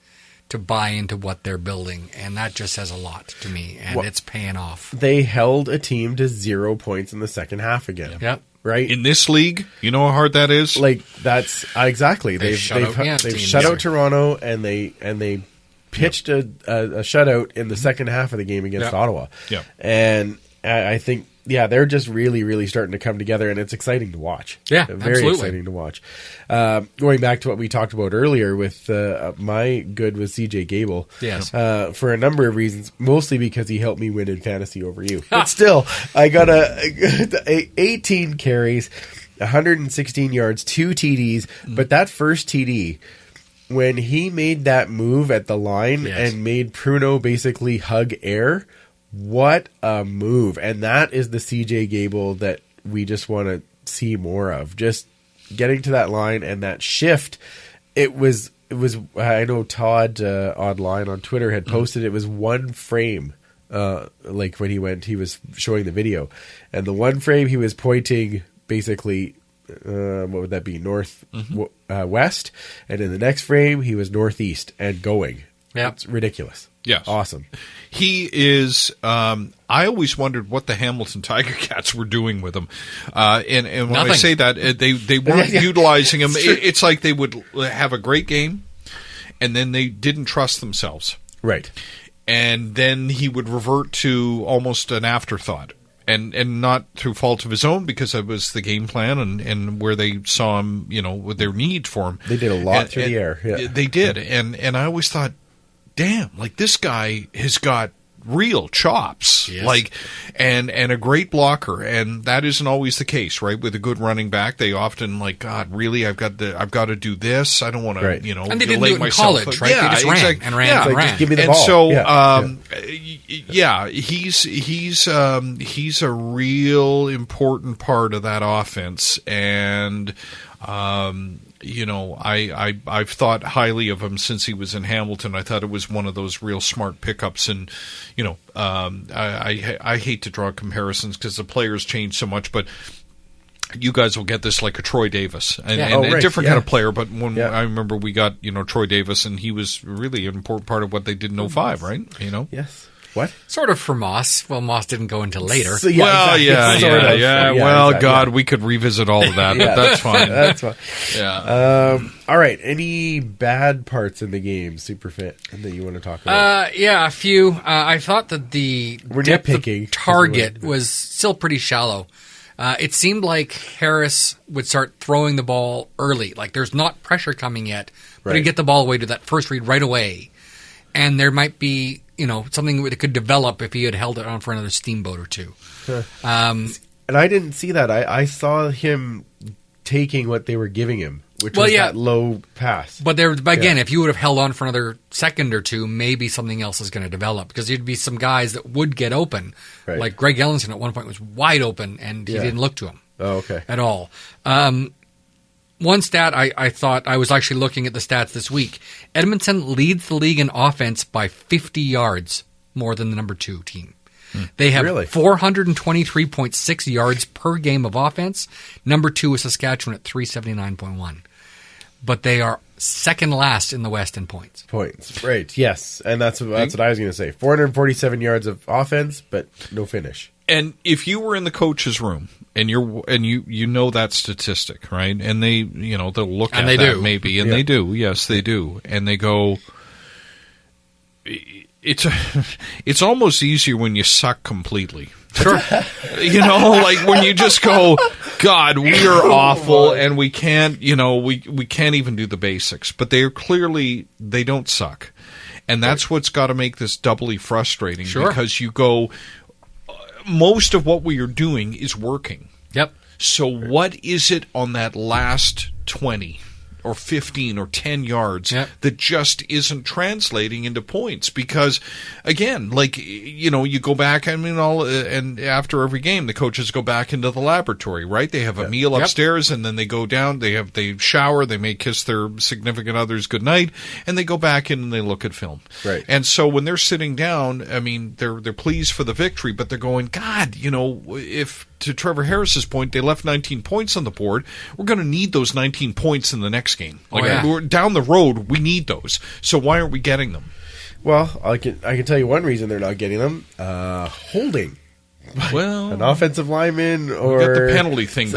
to buy into what they're building, and that just says a lot to me, and it's paying off. They held a team to 0 points in the second half again. Yep. Right? In this league, you know how hard that is? That's exactly. They've shut out Toronto, and they pitched a shutout in the second half of the game against Ottawa. Yeah. And I think they're just really, really starting to come together, and it's exciting to watch. Yeah, very exciting to watch. Going back to what we talked about earlier with my good with CJ Gable. Yes. For a number of reasons, mostly because he helped me win in fantasy over you. But still, I got 18 carries, 116 yards, 2 TDs. But that first TD, when he made that move at the line and made Pruno basically hug air, what a move. And that is the CJ Gable that we just want to see more of. Just getting to that line and that shift. It was. I know Todd online on Twitter had posted it was one frame. Like when he was showing the video, and the one frame he was pointing basically, what would that be? North west, and in the next frame he was northeast and going. Yeah, it's ridiculous. Yes, awesome. He is. I always wondered what the Hamilton Tiger Cats were doing with him, and when Nothing. I say that, they weren't utilizing him. It's like they would have a great game, and then they didn't trust themselves. Right. And then he would revert to almost an afterthought. And not through fault of his own, because it was the game plan and where they saw him, with their need for him. They did a lot through the air. Yeah. They did. And I always thought, damn, like this guy has got real chops, yes. and a great blocker, and that isn't always the case, right? With a good running back, they often God, really, I've got to do this. I don't want to, right. And they didn't do it in college, right? Yeah, they just ran and ran and ran. Just give me the and ball. So, he's a real important part of that offense, and I've thought highly of him since he was in Hamilton. I thought it was one of those real smart pickups, and I hate to draw comparisons because the players change so much, but you guys will get this like a Troy Davis, and a different kind of player. But when I remember we got Troy Davis, and he was really an important part of what they did in 05, right? Yes. What? Sort of for Moss. Well, Moss didn't go until later. So, exactly. We could revisit all of that, but that's fine. That's fine. Yeah. All right. Any bad parts in the game, Superfit, that you want to talk about? A few. I thought that the depth of target was still pretty shallow. It seemed like Harris would start throwing the ball early. Like there's not pressure coming yet, but he'd get the ball away to that first read right away. And there might be something that could develop if he had held it on for another steamboat or two. Sure. And I didn't see that. I saw him taking what they were giving him, which was that low pass. But again, if you would have held on for another second or two, maybe something else is going to develop, because there'd be some guys that would get open. Right. Like Greg Ellenson at one point was wide open, and he didn't look to him at all. One stat I thought, I was actually looking at the stats this week. Edmonton leads the league in offense by 50 yards more than the number 2 team. They have 423.6 yards per game of offense. Number 2 is Saskatchewan at 379.1. But they are second last in the West in points. Right, yes. And that's what I was going to say. 447 yards of offense, but no finish. And if you were in the coach's room and you know that statistic, right? And they they'll look at that maybe, and they do. Yes, they do. And they go, it's almost easier when you suck completely. Sure. Like when you just go, God, we are awful, and we can't, we can't even do the basics. But they don't suck. And that's what's got to make this doubly frustrating, because you go, most of what we are doing is working. Yep. So what is it on that last 20 or 15 or 10 yards that just isn't translating into points? Because, again, you go back, and after every game, the coaches go back into the laboratory, right? They have a meal upstairs, and then they go down, they shower, they may kiss their significant others goodnight, and they go back in and they look at film. Right. And so when they're sitting down, they're pleased for the victory, but they're going, God, if, to Trevor Harris's point, they left 19 points on the board, we're going to need those 19 points in the next game. We're down the road, we need those. So why aren't we getting them? Well, I can tell you one reason they're not getting them. Holding. Well, an offensive lineman, or got the penalty thing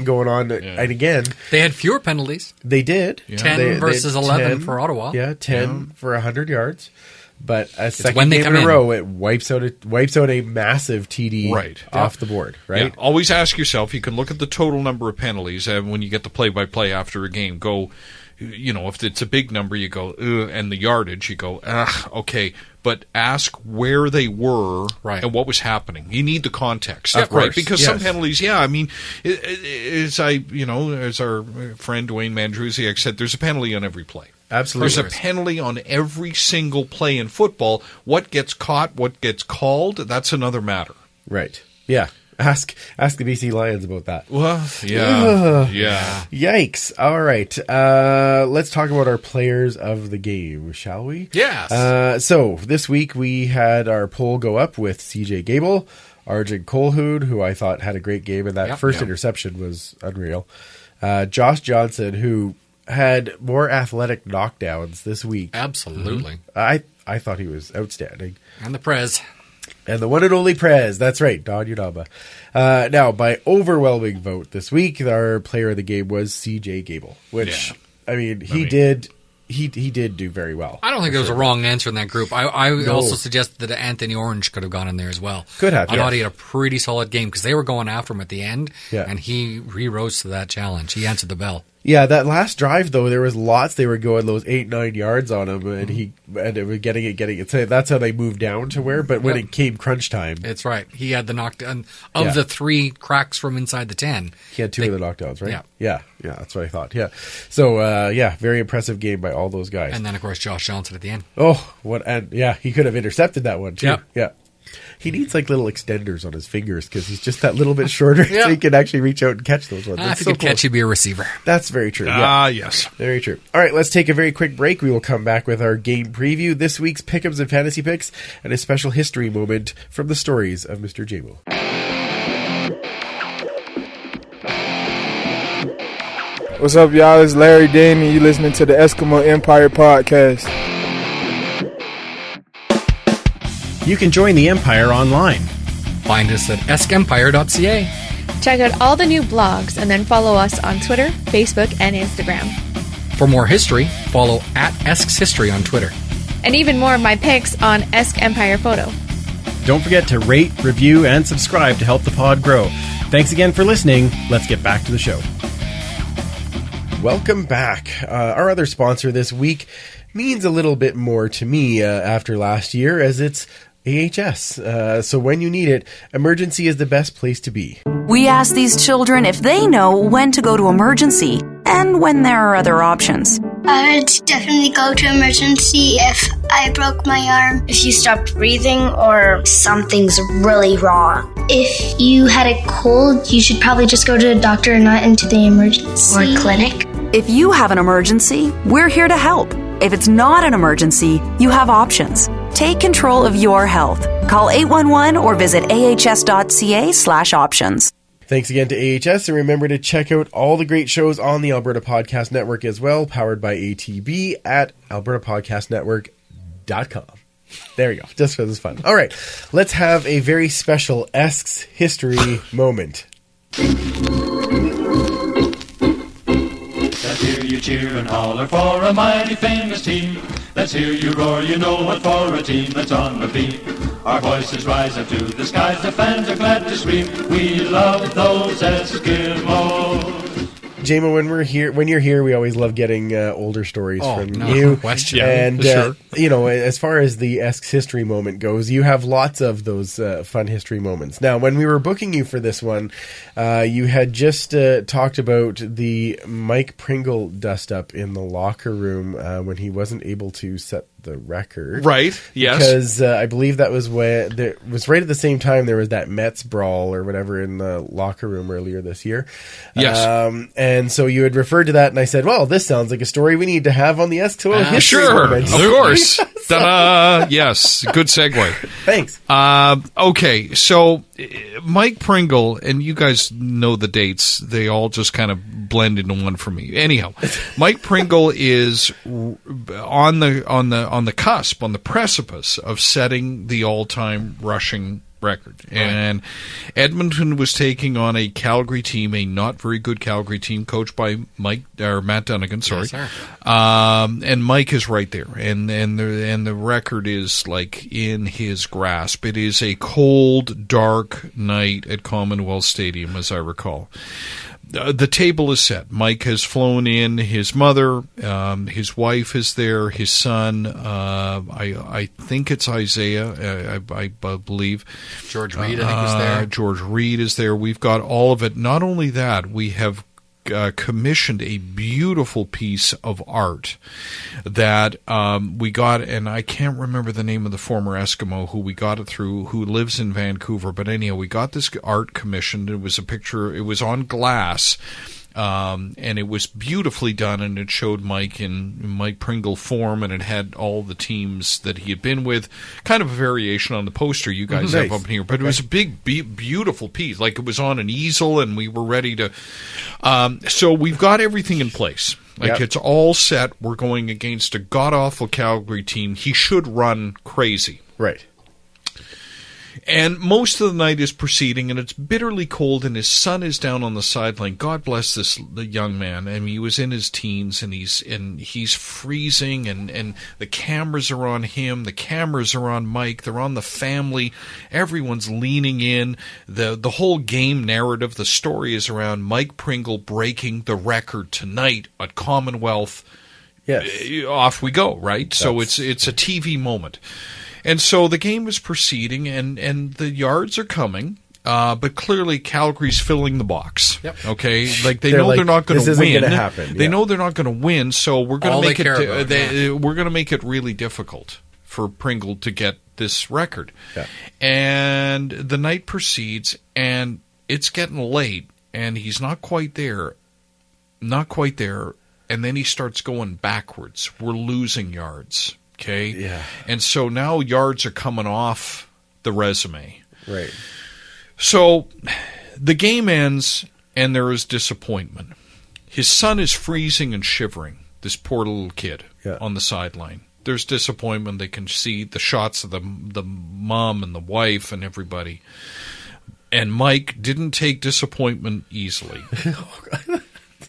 going on. And again, they had fewer penalties. They did 10 versus 11 for Ottawa. 10 for 100 yards. But a second game in a row, it wipes out a massive TD off the board, right? Yeah. Always ask yourself, you can look at the total number of penalties, and when you get the play-by-play after a game, go, if it's a big number, you go, and the yardage, you go, okay. But ask where they were and what was happening. You need the context, right? Because some penalties, as our friend Dwayne Mandrusiak said, there's a penalty on every play. Absolutely. There's a penalty on every single play in football. What gets caught, what gets called, that's another matter. Right. Yeah. Ask the BC Lions about that. Well, yeah. Yikes. All right. Let's talk about our players of the game, shall we? Yes. So this week we had our poll go up with CJ Gable, Arjun Colhood, who I thought had a great game, and that first interception was unreal. Josh Johnson, who had more athletic knockdowns this week. Absolutely. I thought he was outstanding. And the Prez. And the one and only Prez. That's right, Don Udaba. Now, by overwhelming vote this week, our player of the game was CJ Gable, which, he did do very well. I don't think there was a wrong answer in that group. I also suggested that Anthony Orange could have gone in there as well. Could have, I thought he had a pretty solid game because they were going after him at the end, and he rose to that challenge. He answered the bell. Yeah, that last drive, though, there was lots. They were going those 8-9 yards on him, and it was getting it. So that's how they moved down to where. But when it came crunch time, that's right. He had the knockdown of the 3 cracks from inside the 10. He had 2 of the knockdowns, right? Yeah, that's what I thought. Yeah, so very impressive game by all those guys. And then of course Josh Johnson at the end. Oh, he could have intercepted that one too. Yeah. He needs like little extenders on his fingers because he's just that little bit shorter, so he can actually reach out and catch those ones. If he could catch, he'd be a receiver. That's very true. Yes. Very true. All right, let's take a very quick break. We will come back with our game preview, this week's Pick'ems and Fantasy Picks, and a special history moment from the stories of Mr. Jaimo. What's up, y'all? It's Larry Dane, and you're listening to the Eskimo Empire Podcast. You can join the Empire online. Find us at eskempire.ca. Check out all the new blogs and then follow us on Twitter, Facebook, and Instagram. For more history, follow at Esks History on Twitter. And even more of my picks on Esk Empire Photo. Don't forget to rate, review, and subscribe to help the pod grow. Thanks again for listening. Let's get back to the show. Welcome back. Our other sponsor this week means a little bit more to me after last year, as it's AHS. So when you need it, emergency is the best place to be. We ask these children if they know when to go to emergency and when there are other options. I would definitely go to emergency if I broke my arm. If you stopped breathing or something's really wrong. If you had a cold, you should probably just go to a doctor and not into the emergency or clinic. If you have an emergency, we're here to help. If it's not an emergency, you have options. Take control of your health. Call 811 or visit ahs.ca/options. Thanks again to AHS, and remember to check out all the great shows on the Alberta Podcast Network as well, powered by ATB at albertapodcastnetwork.com. There you go, just because it's fun. All right, let's have a very special Esks history moment. Let's hear you cheer and holler for a mighty famous team. Let's hear you roar, you know what, for a team that's on the beat. Our voices rise up to the skies, the fans are glad to scream. We love those Eskimos. Jaimo, when you're here, we always love getting older stories from you. Question. And as far as the Esks history moment goes, you have lots of those fun history moments. Now, when we were booking you for this one, you had just talked about the Mike Pringle dust up in the locker room when he wasn't able to set the record. Right, yes. Because I believe that was when it was right at the same time there was that Mets brawl or whatever in the locker room earlier this year. Yes. And so you had referred to that, and I said, well, this sounds like a story we need to have on the Eskimo history. Sure, of course. Ta-da! Yes, good segue. Thanks. Okay, so Mike Pringle, and you guys know the dates, they all just kind of blend into one for me. Anyhow, Mike Pringle is on the cusp, on the precipice of setting the all-time rushing record. Right. And Edmonton was taking on a Calgary team, a not very good Calgary team, coached by Matt Dunnigan. Sorry, yes, and Mike is right there, and the record is like in his grasp. It is a cold, dark night at Commonwealth Stadium, as I recall. The table is set. Mike has flown in his mother. His wife is there. His son. I think it's Isaiah. I believe. George Reed, I think, is there. George Reed is there. We've got all of it. Not only that, we have commissioned a beautiful piece of art that we got, and I can't remember the name of the former Eskimo who we got it through, who lives in Vancouver. But anyhow, we got this art commissioned. It was a picture. It was on glass. And it was beautifully done, and it showed Mike in Mike Pringle form, and it had all the teams that he had been with, kind of a variation on the poster you guys have up here. But it was a big, beautiful piece. Like, it was on an easel, and we were ready to... so we've got everything in place. Like, it's all set. We're going against a god-awful Calgary team. He should run crazy. Right. And most of the night is proceeding, and it's bitterly cold, and his son is down on the sideline. God bless the young man. I mean, he was in his teens, and he's freezing, and the cameras are on him. The cameras are on Mike. They're on the family. Everyone's leaning in. The whole game narrative, the story is around Mike Pringle breaking the record tonight at Commonwealth. Yes. Off we go, right? So it's a TV moment. And so the game is proceeding, and the yards are coming, but clearly Calgary's filling the box. Yep. Okay, like they're not going to win. This isn't going to happen. They know they're not going to win, so we're going to make it. We're going to make it really difficult for Pringle to get this record. Yeah. And the night proceeds, and it's getting late, and he's not quite there. And then he starts going backwards. We're losing yards. Okay. Yeah. And so now yards are coming off the resume. Right. So the game ends, and there is disappointment. His son is freezing and shivering, this poor little kid on the sideline. There's disappointment. They can see the shots of the mom and the wife and everybody. And Mike didn't take disappointment easily.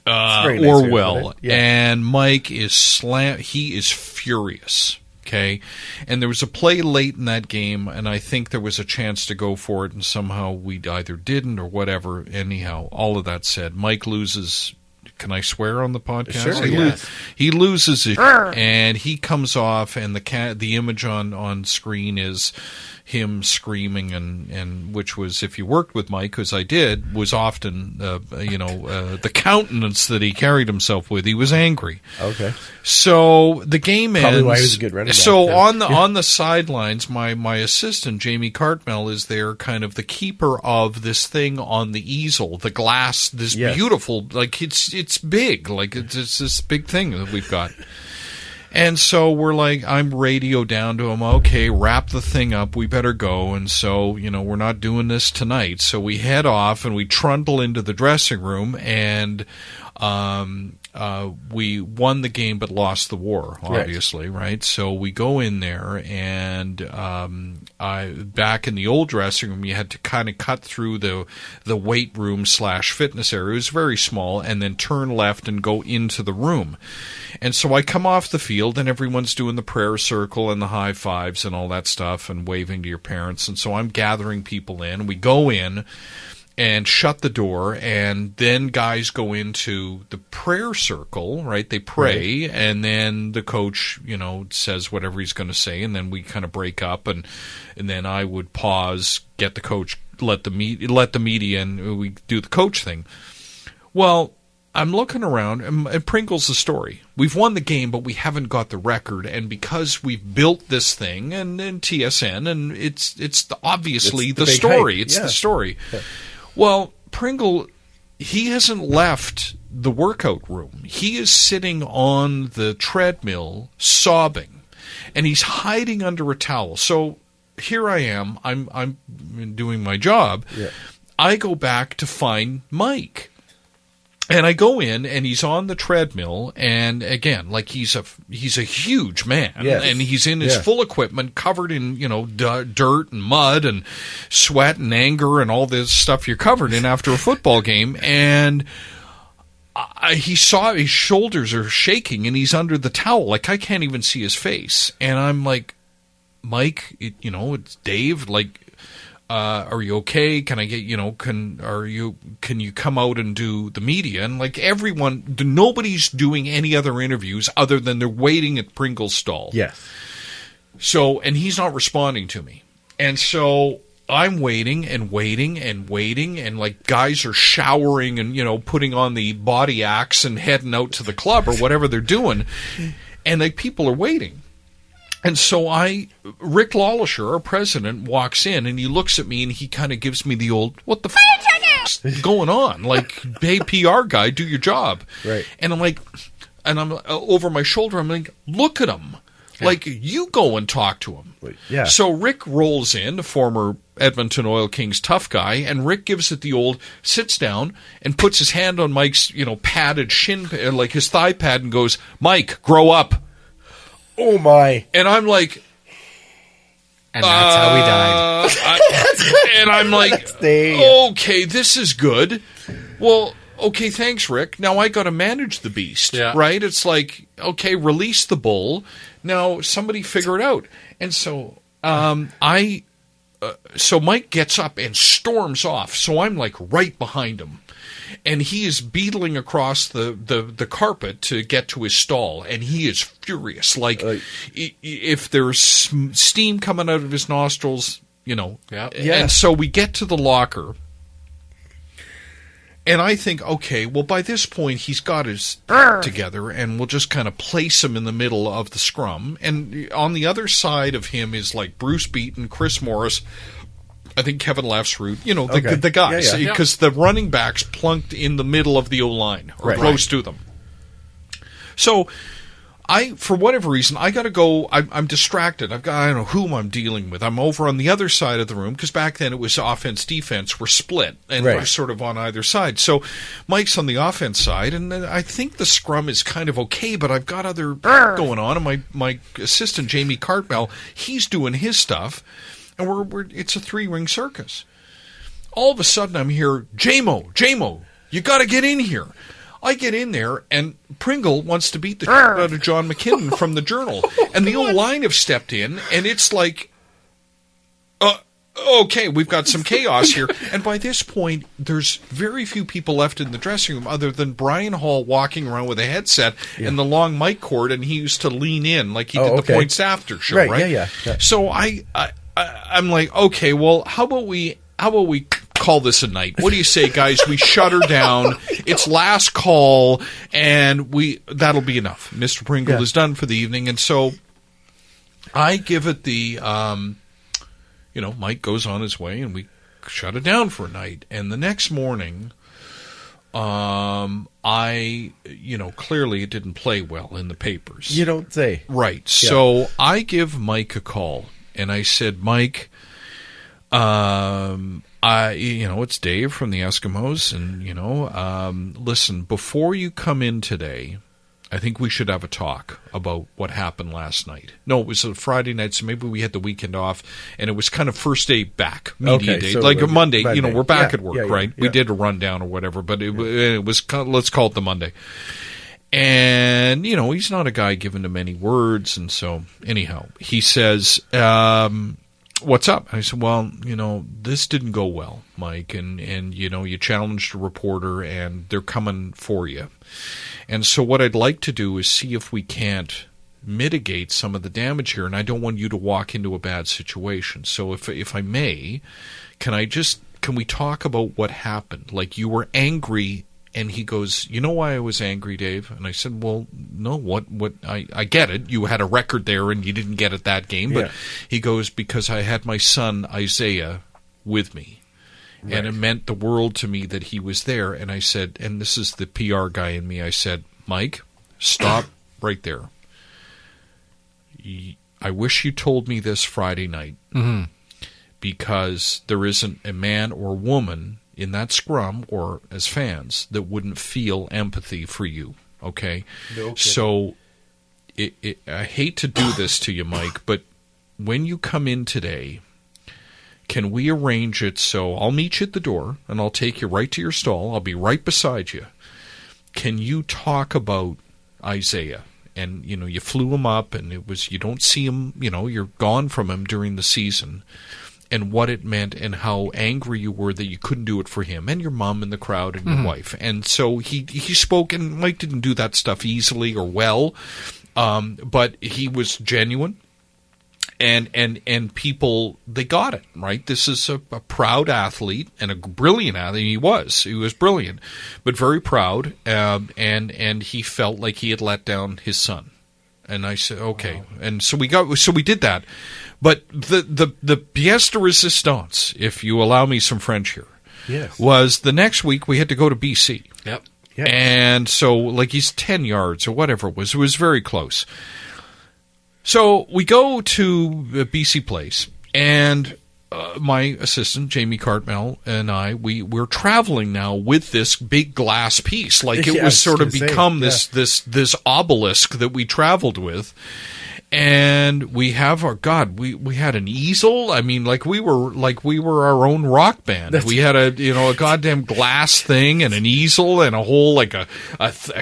Or well. Yeah. And Mike is he is furious. Okay. And there was a play late in that game, and I think there was a chance to go for it, and somehow we either didn't or whatever. Anyhow, all of that said, Mike loses. Can I swear on the podcast? Sure, he loses it, and he comes off, and the image on screen is him screaming, and which was, if you worked with Mike, as I did, was often the countenance that he carried himself with. He was angry. Okay. So the game ends. Probably why he was a good running back. So on the sidelines, my assistant Jamie Cartmel is there, kind of the keeper of this thing on the easel, the glass, this beautiful, like it's big, like it's this big thing that we've got. And so we're like, I'm radio down to him, okay, wrap the thing up, we better go. And so, we're not doing this tonight. So we head off, and we trundle into the dressing room, and we won the game but lost the war, obviously, right? So we go in there, and back in the old dressing room, you had to kind of cut through the weight room / fitness area. It was very small, and then turn left and go into the room. And so I come off the field, and everyone's doing the prayer circle and the high fives and all that stuff and waving to your parents. And so I'm gathering people in. We go in and shut the door, and then guys go into the prayer circle, right? They pray, and then the coach, says whatever he's going to say, and then we kind of break up, and then I would pause, get the coach, let the media, and we do the coach thing. Well, I'm looking around, and Pringle's the story. We've won the game, but we haven't got the record, and because we've built this thing, and TSN, and it's obviously the story. It's the story. Yeah. Well, Pringle, he hasn't left the workout room. He is sitting on the treadmill sobbing, and he's hiding under a towel. So here I am. I'm doing my job. Yeah. I go back to find Mike. And I go in, and he's on the treadmill, and again, like he's a huge man, and he's in his full equipment, covered in dirt and mud and sweat and anger and all this stuff you're covered in after a football game, and he saw his shoulders are shaking, and he's under the towel, like I can't even see his face, and I'm like, Mike, it's Dave, like. Are you okay? Can I get, can you come out and do the media? And like everyone, nobody's doing any other interviews other than they're waiting at Pringle's stall. Yes. So, and he's not responding to me. And so I'm waiting and waiting and waiting, and like guys are showering and, you know, putting on the body axe and heading out to the club or whatever they're doing, and like people are waiting. And so Rick Lawlisher, our president, walks in and he looks at me and he kind of gives me the old, what the f*** going on? Like, hey, PR guy, do your job. Right. And I'm like, and I'm over my shoulder, I'm like, look at him. Like, you go and talk to him. Yeah. So Rick rolls in, the former Edmonton Oil Kings tough guy, and Rick gives it the old, sits down and puts his hand on Mike's, you know, padded shin, like his thigh pad, and goes, Mike, grow up. Oh, my. And I'm like... And that's how we died. And I'm like, okay, this is good. Well, okay, thanks, Rick. Now I got to manage the beast, right? It's like, okay, release the bull. Now somebody figure it out. And so so Mike gets up and storms off. So I'm like right behind him. And he is beetling across the carpet to get to his stall, and he is furious. Like, if there's steam coming out of his nostrils, you know. Yeah. And so we get to the locker, and I think, okay, well, by this point, he's got his together, and we'll just kind of place him in the middle of the scrum. And on the other side of him is, like, Bruce Beaton, Chris Morris, I think Kevin Lafsroot, you know, the guys, because the running backs plunked in the middle of the O-line, or close to them. So, for whatever reason, I got to go, I'm distracted. I don't know whom I'm dealing with. I'm over on the other side of the room, because back then it was offense, defense were split, and we're sort of on either side. So, Mike's on the offense side, and I think the scrum is kind of okay, but I've got other going on, and my assistant, Jamie Cartmell, he's doing his stuff. And it's a 3-ring circus. All of a sudden, I'm here, Jaimo, you got to get in here. I get in there, and Pringle wants to beat the shit out of John McKinnon from the Journal. And the old line have stepped in, and it's like, okay, we've got some chaos here. And by this point, there's very few people left in the dressing room other than Brian Hall walking around with a headset and the long mic cord, and he used to lean in like he did the Points After show, right? Yeah. So I'm like, okay, well, how about we call this a night? What do you say, guys? We shut her down. It's last call, and that'll be enough. Mr. Pringle is done for the evening, and so I give it the, Mike goes on his way, and we shut it down for a night. And the next morning, clearly it didn't play well in the papers. You don't say. Right. Yeah. So I give Mike a call. And I said, Mike, it's Dave from the Eskimos, and, listen, before you come in today, I think we should have a talk about what happened last night. No, it was a Friday night, so maybe we had the weekend off, and it was kind of first day back, media day, so like a Monday. We're back at work, right? Yeah. We did a rundown or whatever, but it was kind of, let's call it the Monday. And, he's not a guy given to many words. And so, anyhow, he says, what's up? I said, well, this didn't go well, Mike. And you challenged a reporter, and they're coming for you. And so what I'd like to do is see if we can't mitigate some of the damage here. And I don't want you to walk into a bad situation. So if I may, can we talk about what happened? Like, you were angry. And he goes, you know why I was angry, Dave? And I said, well, no, what? I get it. You had a record there and you didn't get it that game. But he goes, because I had my son, Isaiah, with me. Right. And it meant the world to me that he was there. And I said, and this is the PR guy in me, I said, Mike, stop right there. I wish you told me this Friday night. Mm-hmm. Because there isn't a man or woman in that scrum, or as fans, that wouldn't feel empathy for you, okay? No kidding. So I hate to do this to you, Mike, but when you come in today, can we arrange it so I'll meet you at the door, and I'll take you right to your stall. I'll be right beside you. Can you talk about Isaiah? And, you flew him up, and it was, you don't see him, you're gone from him during the season. And what it meant, and how angry you were that you couldn't do it for him and your mom and the crowd and your wife. And so he spoke, and Mike didn't do that stuff easily or well, but he was genuine. And people, they got it, right? This is a proud athlete and a brilliant athlete. He was brilliant, but very proud. And he felt like he had let down his son. And I said, okay. Wow. And so we did that. But the pièce de résistance, if you allow me some French here, yes, was the next week we had to go to BC. Yep. Yes. And so, like, he's 10 yards or whatever it was very close. So we go to BC Place, and my assistant, Jamie Cartmel, and I, we're traveling now with this big glass piece. Like, it was sort of become this obelisk that we traveled with. And we have we had an easel. I mean, like we were our own rock band. We had a goddamn glass thing and an easel and a whole like a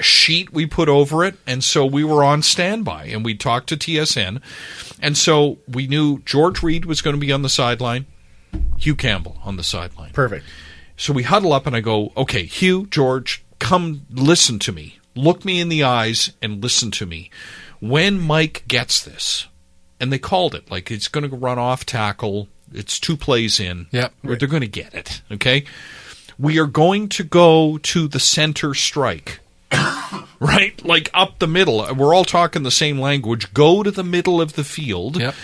sheet we put over it. And so we were on standby, and we talked to TSN. And so we knew George Reed was going to be on the sideline, Hugh Campbell on the sideline. Perfect. So we huddle up, and I go, okay, Hugh, George, come listen to me. Look me in the eyes and listen to me. When Mike gets this, and they called it, like it's going to run off tackle, it's 2 plays in, yep, they're going to get it, okay? We are going to go to the center strike, right? Like up the middle. We're all talking the same language. Go to the middle of the field. Yep.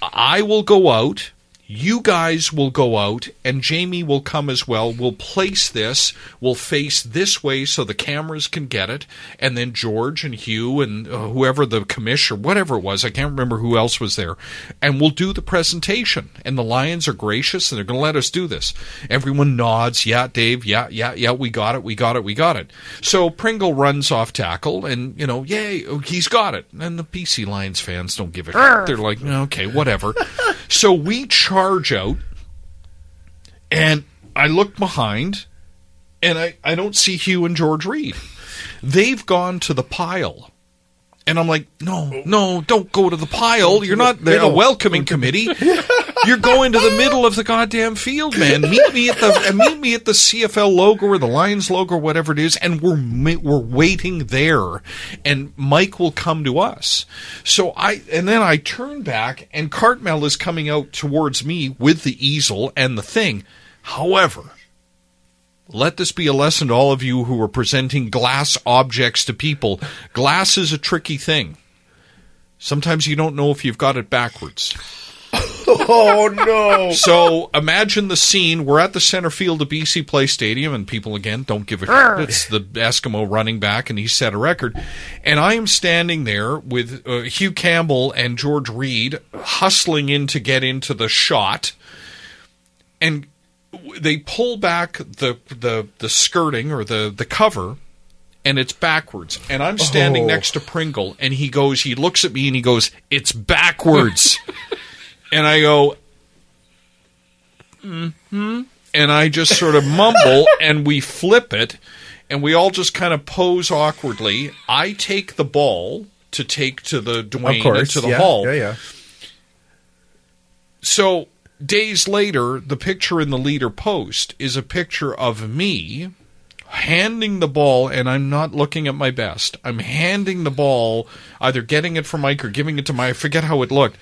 I will go out. You guys will go out, and Jamie will come as well. We'll place this. We'll face this way so the cameras can get it. And then George and Hugh and whoever the commissioner, whatever it was, I can't remember who else was there. And we'll do the presentation. And the Lions are gracious, and they're going to let us do this. Everyone nods. Yeah, Dave. Yeah, we got it. So Pringle runs off tackle, and, yay, he's got it. And the BC Lions fans don't give a shit. They're like, okay, whatever. So we charge out, and I look behind, and I don't see Hugh and George Reed. They've gone to the pile. And I'm like, no, don't go to the pile. You're not a welcoming committee. You're going to the middle of the goddamn field, man. Meet me at the CFL logo or the Lions logo or whatever it is, and we're waiting there, and Mike will come to us. So then I turn back, and Cartmel is coming out towards me with the easel and the thing. However, let this be a lesson to all of you who are presenting glass objects to people. Glass is a tricky thing. Sometimes you don't know if you've got it backwards. Oh, no. So imagine the scene. We're at the center field of BC Place Stadium, and people, again, don't give a shit. It's the Eskimo running back, and he set a record. And I am standing there with Hugh Campbell and George Reed hustling in to get into the shot. And they pull back the skirting or the cover, and it's backwards. And I'm standing next to Pringle, and he looks at me and he goes, "It's backwards." And I go, mm-hmm. And I just sort of mumble, and we flip it, and we all just kind of pose awkwardly. I take the ball to take to the Dwayne and to the hall. Yeah. So days later, the picture in the leader post is a picture of me handing the ball, and I'm not looking at my best. I'm handing the ball, either getting it from Mike or giving it to Mike. I forget how it looked.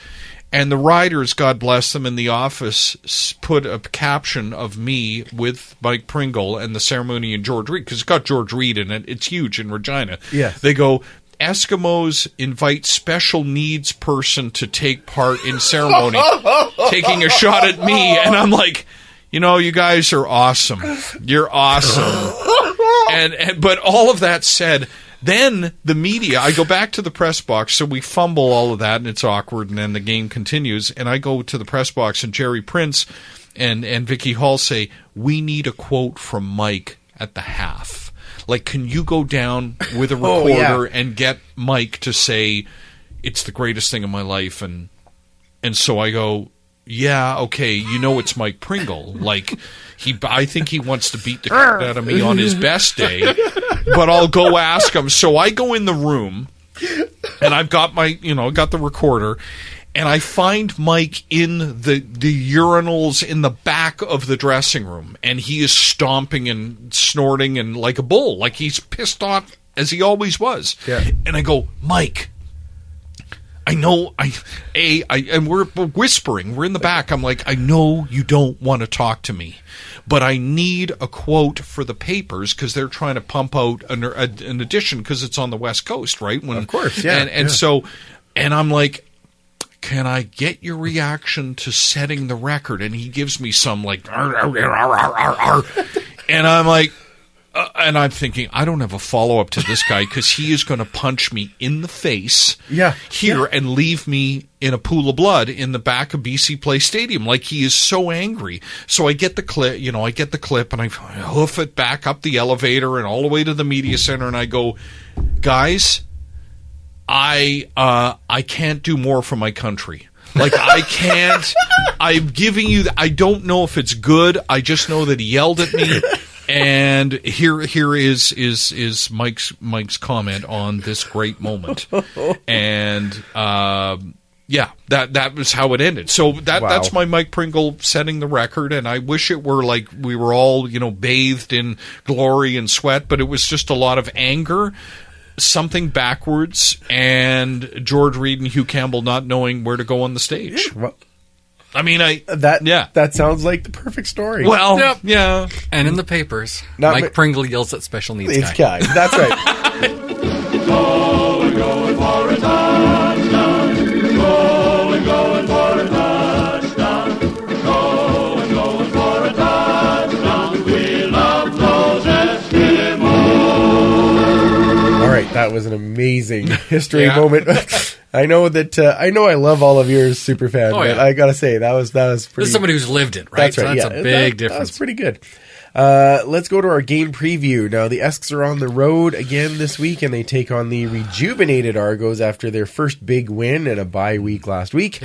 And the writers, God bless them, in the office put a caption of me with Mike Pringle and the ceremony and George Reed, because it's got George Reed in it. It's huge in Regina. Yes. They go, Eskimos invite special needs person to take part in ceremony, taking a shot at me. And I'm like, you guys are awesome. You're awesome. But all of that said, then the media, I go back to the press box, so we fumble all of that, and it's awkward, and then the game continues, and I go to the press box, and Jerry Prince and Vicky Hall say, "We need a quote from Mike at the half. Like, can you go down with a recorder and get Mike to say, it's the greatest thing in my life?" And so I go, "Yeah, okay, it's Mike Pringle. Like, I think he wants to beat the shit out of me on his best day, but I'll go ask him." So I go in the room, and I've got got the recorder, and I find Mike in the urinals in the back of the dressing room, and he is stomping and snorting and like a bull, like he's pissed off as he always was. Yeah. And I go, "Mike, I know, and we're whispering. We're in the back. I'm like, I know you don't want to talk to me, but I need a quote for the papers because they're trying to pump out an edition because it's on the West Coast, right? Of course, yeah. And so, and I'm like, can I get your reaction to setting the record? And he gives me some like, and I'm like, and I'm thinking, I don't have a follow-up to this guy because he is going to punch me in the face and leave me in a pool of blood in the back of BC Place Stadium. Like, he is so angry. So I get the clip, and I hoof it back up the elevator and all the way to the media center, and I go, guys, I can't do more for my country. Like, I can't. I'm giving you. I don't know if it's good. I just know that he yelled at me. And here is Mike's comment on this great moment, and that was how it ended. So that's my Mike Pringle setting the record, and I wish it were like we were all bathed in glory and sweat, but it was just a lot of anger, something backwards, and George Reed and Hugh Campbell not knowing where to go on the stage. Well, I mean, that sounds like the perfect story. Well, yeah. And in the papers, Mike Pringle yells at special needs guy. That's right. Going for a touchdown. Going for a touchdown. Going for a touchdown. We love those Eskimos. All right, that was an amazing history moment. I know I love all of yours, superfan, but I gotta say that was pretty. This is somebody who's lived it, right? That's right. So that's a big difference. That's pretty good. Let's go to our game preview. Now, the Esks are on the road again this week, and they take on the rejuvenated Argos after their first big win and a bye week last week.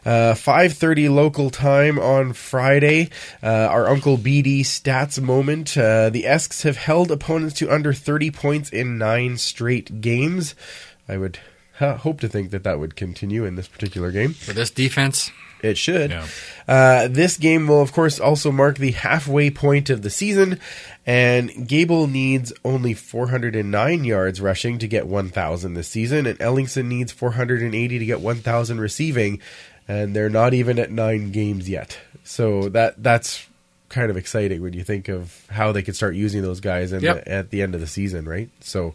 5:30 local time on Friday. Our Uncle BD stats moment. The Esks have held opponents to under 30 points in 9 straight games. I would hope to think that would continue in this particular game. For this defense? It should. Yeah. This game will, of course, also mark the halfway point of the season, and Gable needs only 409 yards rushing to get 1,000 this season, and Ellingson needs 480 to get 1,000 receiving, and they're not even at 9 games yet. So that's kind of exciting when you think of how they could start using those guys at the end of the season, right? So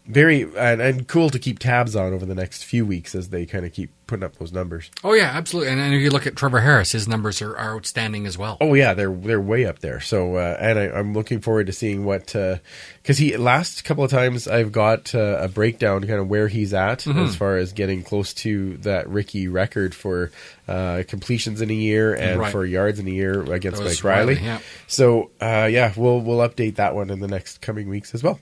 very and cool to keep tabs on over the next few weeks as they kind of keep putting up those numbers. Oh yeah, absolutely. And if you look at Trevor Harris, his numbers are outstanding as well. Oh yeah, they're way up there. So and I'm looking forward to seeing what because he last couple of times I've got a breakdown kind of where he's at as far as getting close to that Ricky record for completions in a year and for yards in a year against Mike Riley. Yeah. So we'll update that one in the next coming weeks as well.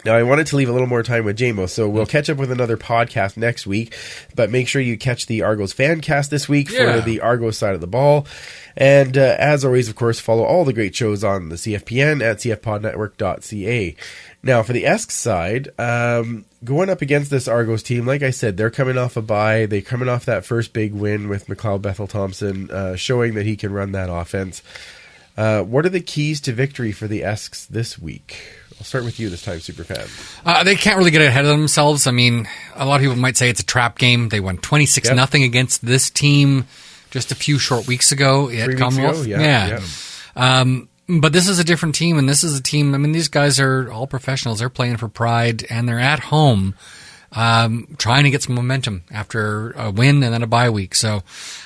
Now, I wanted to leave a little more time with Jaimo, so we'll catch up with another podcast next week, but make sure you catch the Argos fan cast this week for the Argos side of the ball. And as always, of course, follow all the great shows on the CFPN at cfpodnetwork.ca. Now, for the Esks side, going up against this Argos team, like I said, they're coming off a bye. They're coming off that first big win with McLeod Bethel-Thompson, showing that he can run that offense. What are the keys to victory for the Esks this week? I'll start with you this time, Superfan. They can't really get ahead of themselves. I mean, a lot of people might say it's a trap game. They won 26-0 against this team just a few short weeks ago at Commonwealth. But this is a different team, and this is a team, I mean, these guys are all professionals. They're playing for pride, and they're at home trying to get some momentum after a win and then a bye week. So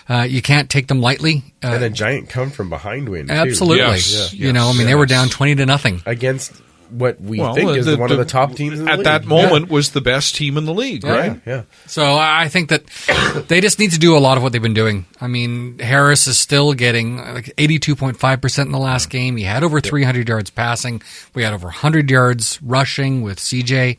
you can't take them lightly. And a giant come from behind win, too. Absolutely. Yes. Yeah. You know, I mean, they were down 20-0 against what we think is one of the top teams in the league. At that moment was the best team in the league, right? Yeah. So I think that they just need to do a lot of what they've been doing. I mean, Harris is still getting like 82.5% in the last game. He had over 300 yards passing. We had over 100 yards rushing with CJ.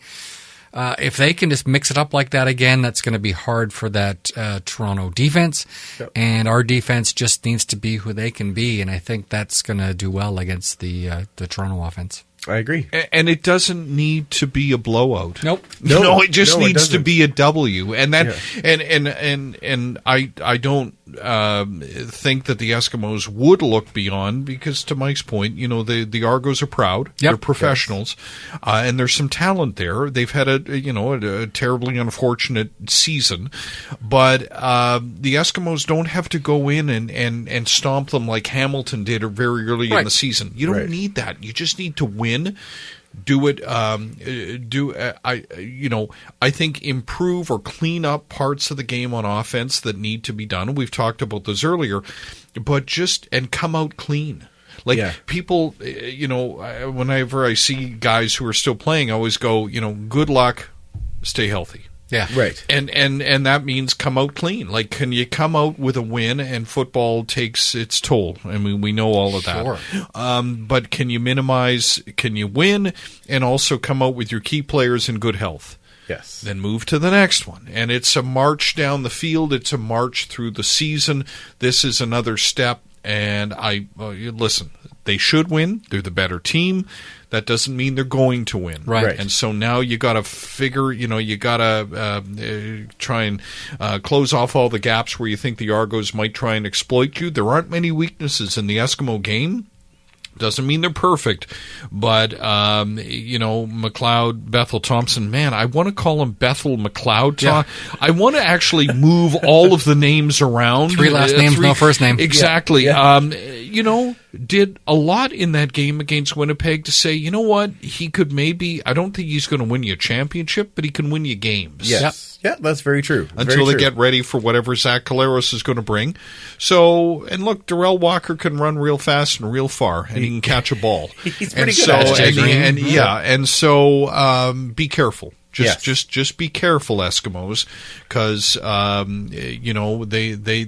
If they can just mix it up like that again, that's going to be hard for that Toronto defense. Yep. And our defense just needs to be who they can be, and I think that's going to do well against the Toronto offense. I agree. And it doesn't need to be a blowout. Nope. No, it just needs to be a W. And that and I don't think that the Eskimos would look beyond, because to Mike's point, the Argos are proud. Yep. They're professionals, and there's some talent there. They've had a terribly unfortunate season, but the Eskimos don't have to go in and stomp them like Hamilton did very early in the season. You don't need that. You just need to win. Do it. I think improve or clean up parts of the game on offense that need to be done. We've talked about those earlier, but and come out clean. People, whenever I see guys who are still playing, I always go, good luck, stay healthy. Yeah. Right. And that means come out clean. Like, can you come out with a win? And football takes its toll. I mean, we know all of that. Sure. But can you win and also come out with your key players in good health? Yes. Then move to the next one. And it's a march down the field. It's a march through the season. This is another step. And listen, they should win. They're the better team. That doesn't mean they're going to win. Right. And so now you got to figure, you got to try and close off all the gaps where you think the Argos might try and exploit you. There aren't many weaknesses in the Eskimo game. Doesn't mean they're perfect, but McLeod, Bethel, Thompson. Man, I want to call him Bethel McLeod. Yeah. I want to actually move all of the names around. 3 last names, no first name. Exactly. Yeah. Did a lot in that game against Winnipeg to say, you know what, he could maybe. I don't think he's going to win you a championship, but he can win you games. Yes. Yep. Yeah, that's very true. Until they get ready for whatever Zach Caleros is going to bring. So, and look, Darrell Walker can run real fast and real far, and he can catch a ball. He's pretty good at it. And so be careful. Just be careful, Eskimos, because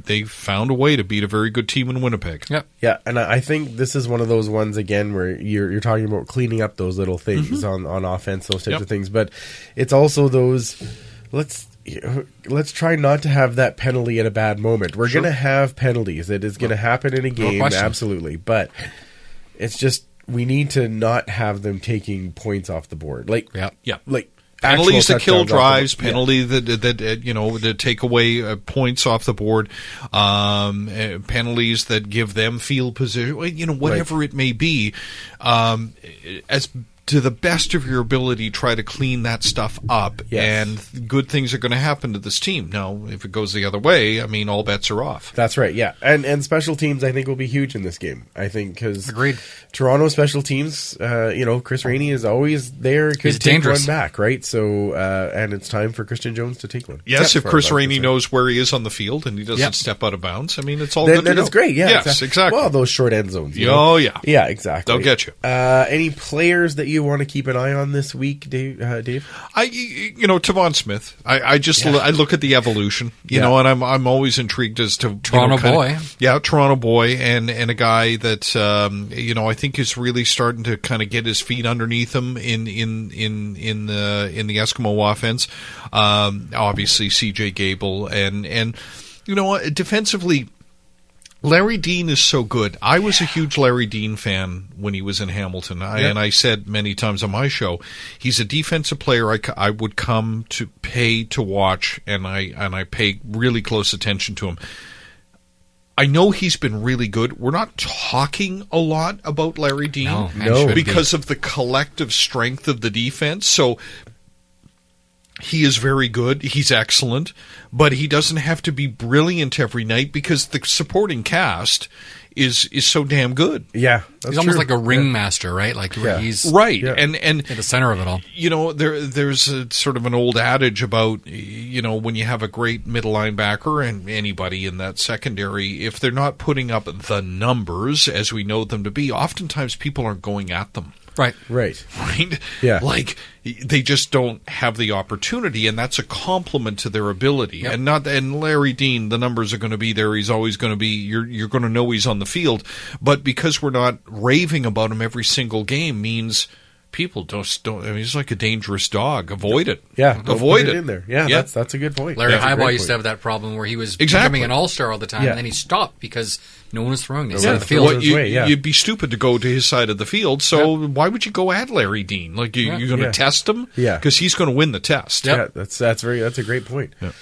they found a way to beat a very good team in Winnipeg. Yep. Yeah, and I think this is one of those ones again where you're talking about cleaning up those little things on offense, those types of things. But it's also those. Let's try not to have that penalty at a bad moment. We're going to have penalties. It is going to happen in a game, absolutely. But it's just we need to not have them taking points off the board. Penalties that kill drives, penalty that take away points off the board, penalties that give them field position, whatever it may be, as to the best of your ability, try to clean that stuff up, and good things are going to happen to this team. Now, if it goes the other way, I mean, all bets are off. That's right, yeah. And special teams, I think, will be huge in this game. I think because agreed. Toronto special teams, Chris Rainey is always there. He's dangerous. One back, right? So, and it's time for Christian Jones to take one. Yes, if Chris Rainey knows where he is on the field and he doesn't step out of bounds, I mean, it's all good to go. Then it's great, yeah. Yes, exactly. Well, those short end zones. Oh, yeah. Yeah, exactly. They'll get you. Any players that you want to keep an eye on this week, Dave? Tavon Smith. I look at the evolution, and I'm always intrigued as to Toronto boy, and a guy that I think is really starting to kind of get his feet underneath him in the Eskimo offense. Obviously, C.J. Gable and defensively. Larry Dean is so good. I was a huge Larry Dean fan when he was in Hamilton, and I said many times on my show, he's a defensive player I would come to pay to watch, and I pay really close attention to him. I know he's been really good. We're not talking a lot about Larry Dean because of the collective strength of the defense. So he is very good. He's excellent. But he doesn't have to be brilliant every night because the supporting cast is so damn good. Yeah. He's almost like a ringmaster, right? Like he's right. Yeah. And at the center of it all. There's a sort of an old adage about, when you have a great middle linebacker and anybody in that secondary, if they're not putting up the numbers as we know them to be, oftentimes people aren't going at them. Right. Yeah. Like they just don't have the opportunity, and that's a compliment to their ability. Yep. And Larry Dean, the numbers are going to be there. He's always going to be. You're going to know he's on the field, but because we're not raving about him every single game means people don't. I mean, he's like a dangerous dog. Avoid it. Yeah, avoid it in there. Yeah, that's a good point. Larry Highball used to have that problem where he was becoming an all-star all the time, and then he stopped because no one was throwing his side of the field. You'd be stupid to go to his side of the field. So why would you go at Larry Dean? Like you're going to test him? Yeah, because he's going to win the test. Yeah, that's a great point. Yeah.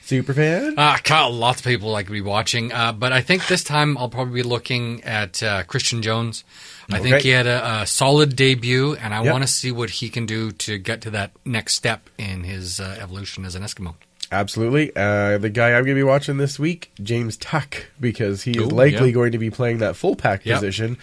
Super fan? Lots of people like to be watching. But I think this time I'll probably be looking at Christian Jones. I think he had a solid debut, and I want to see what he can do to get to that next step in his evolution as an Eskimo. Absolutely. The guy I'm going to be watching this week, James Tuck, because he is likely going to be playing that full pack position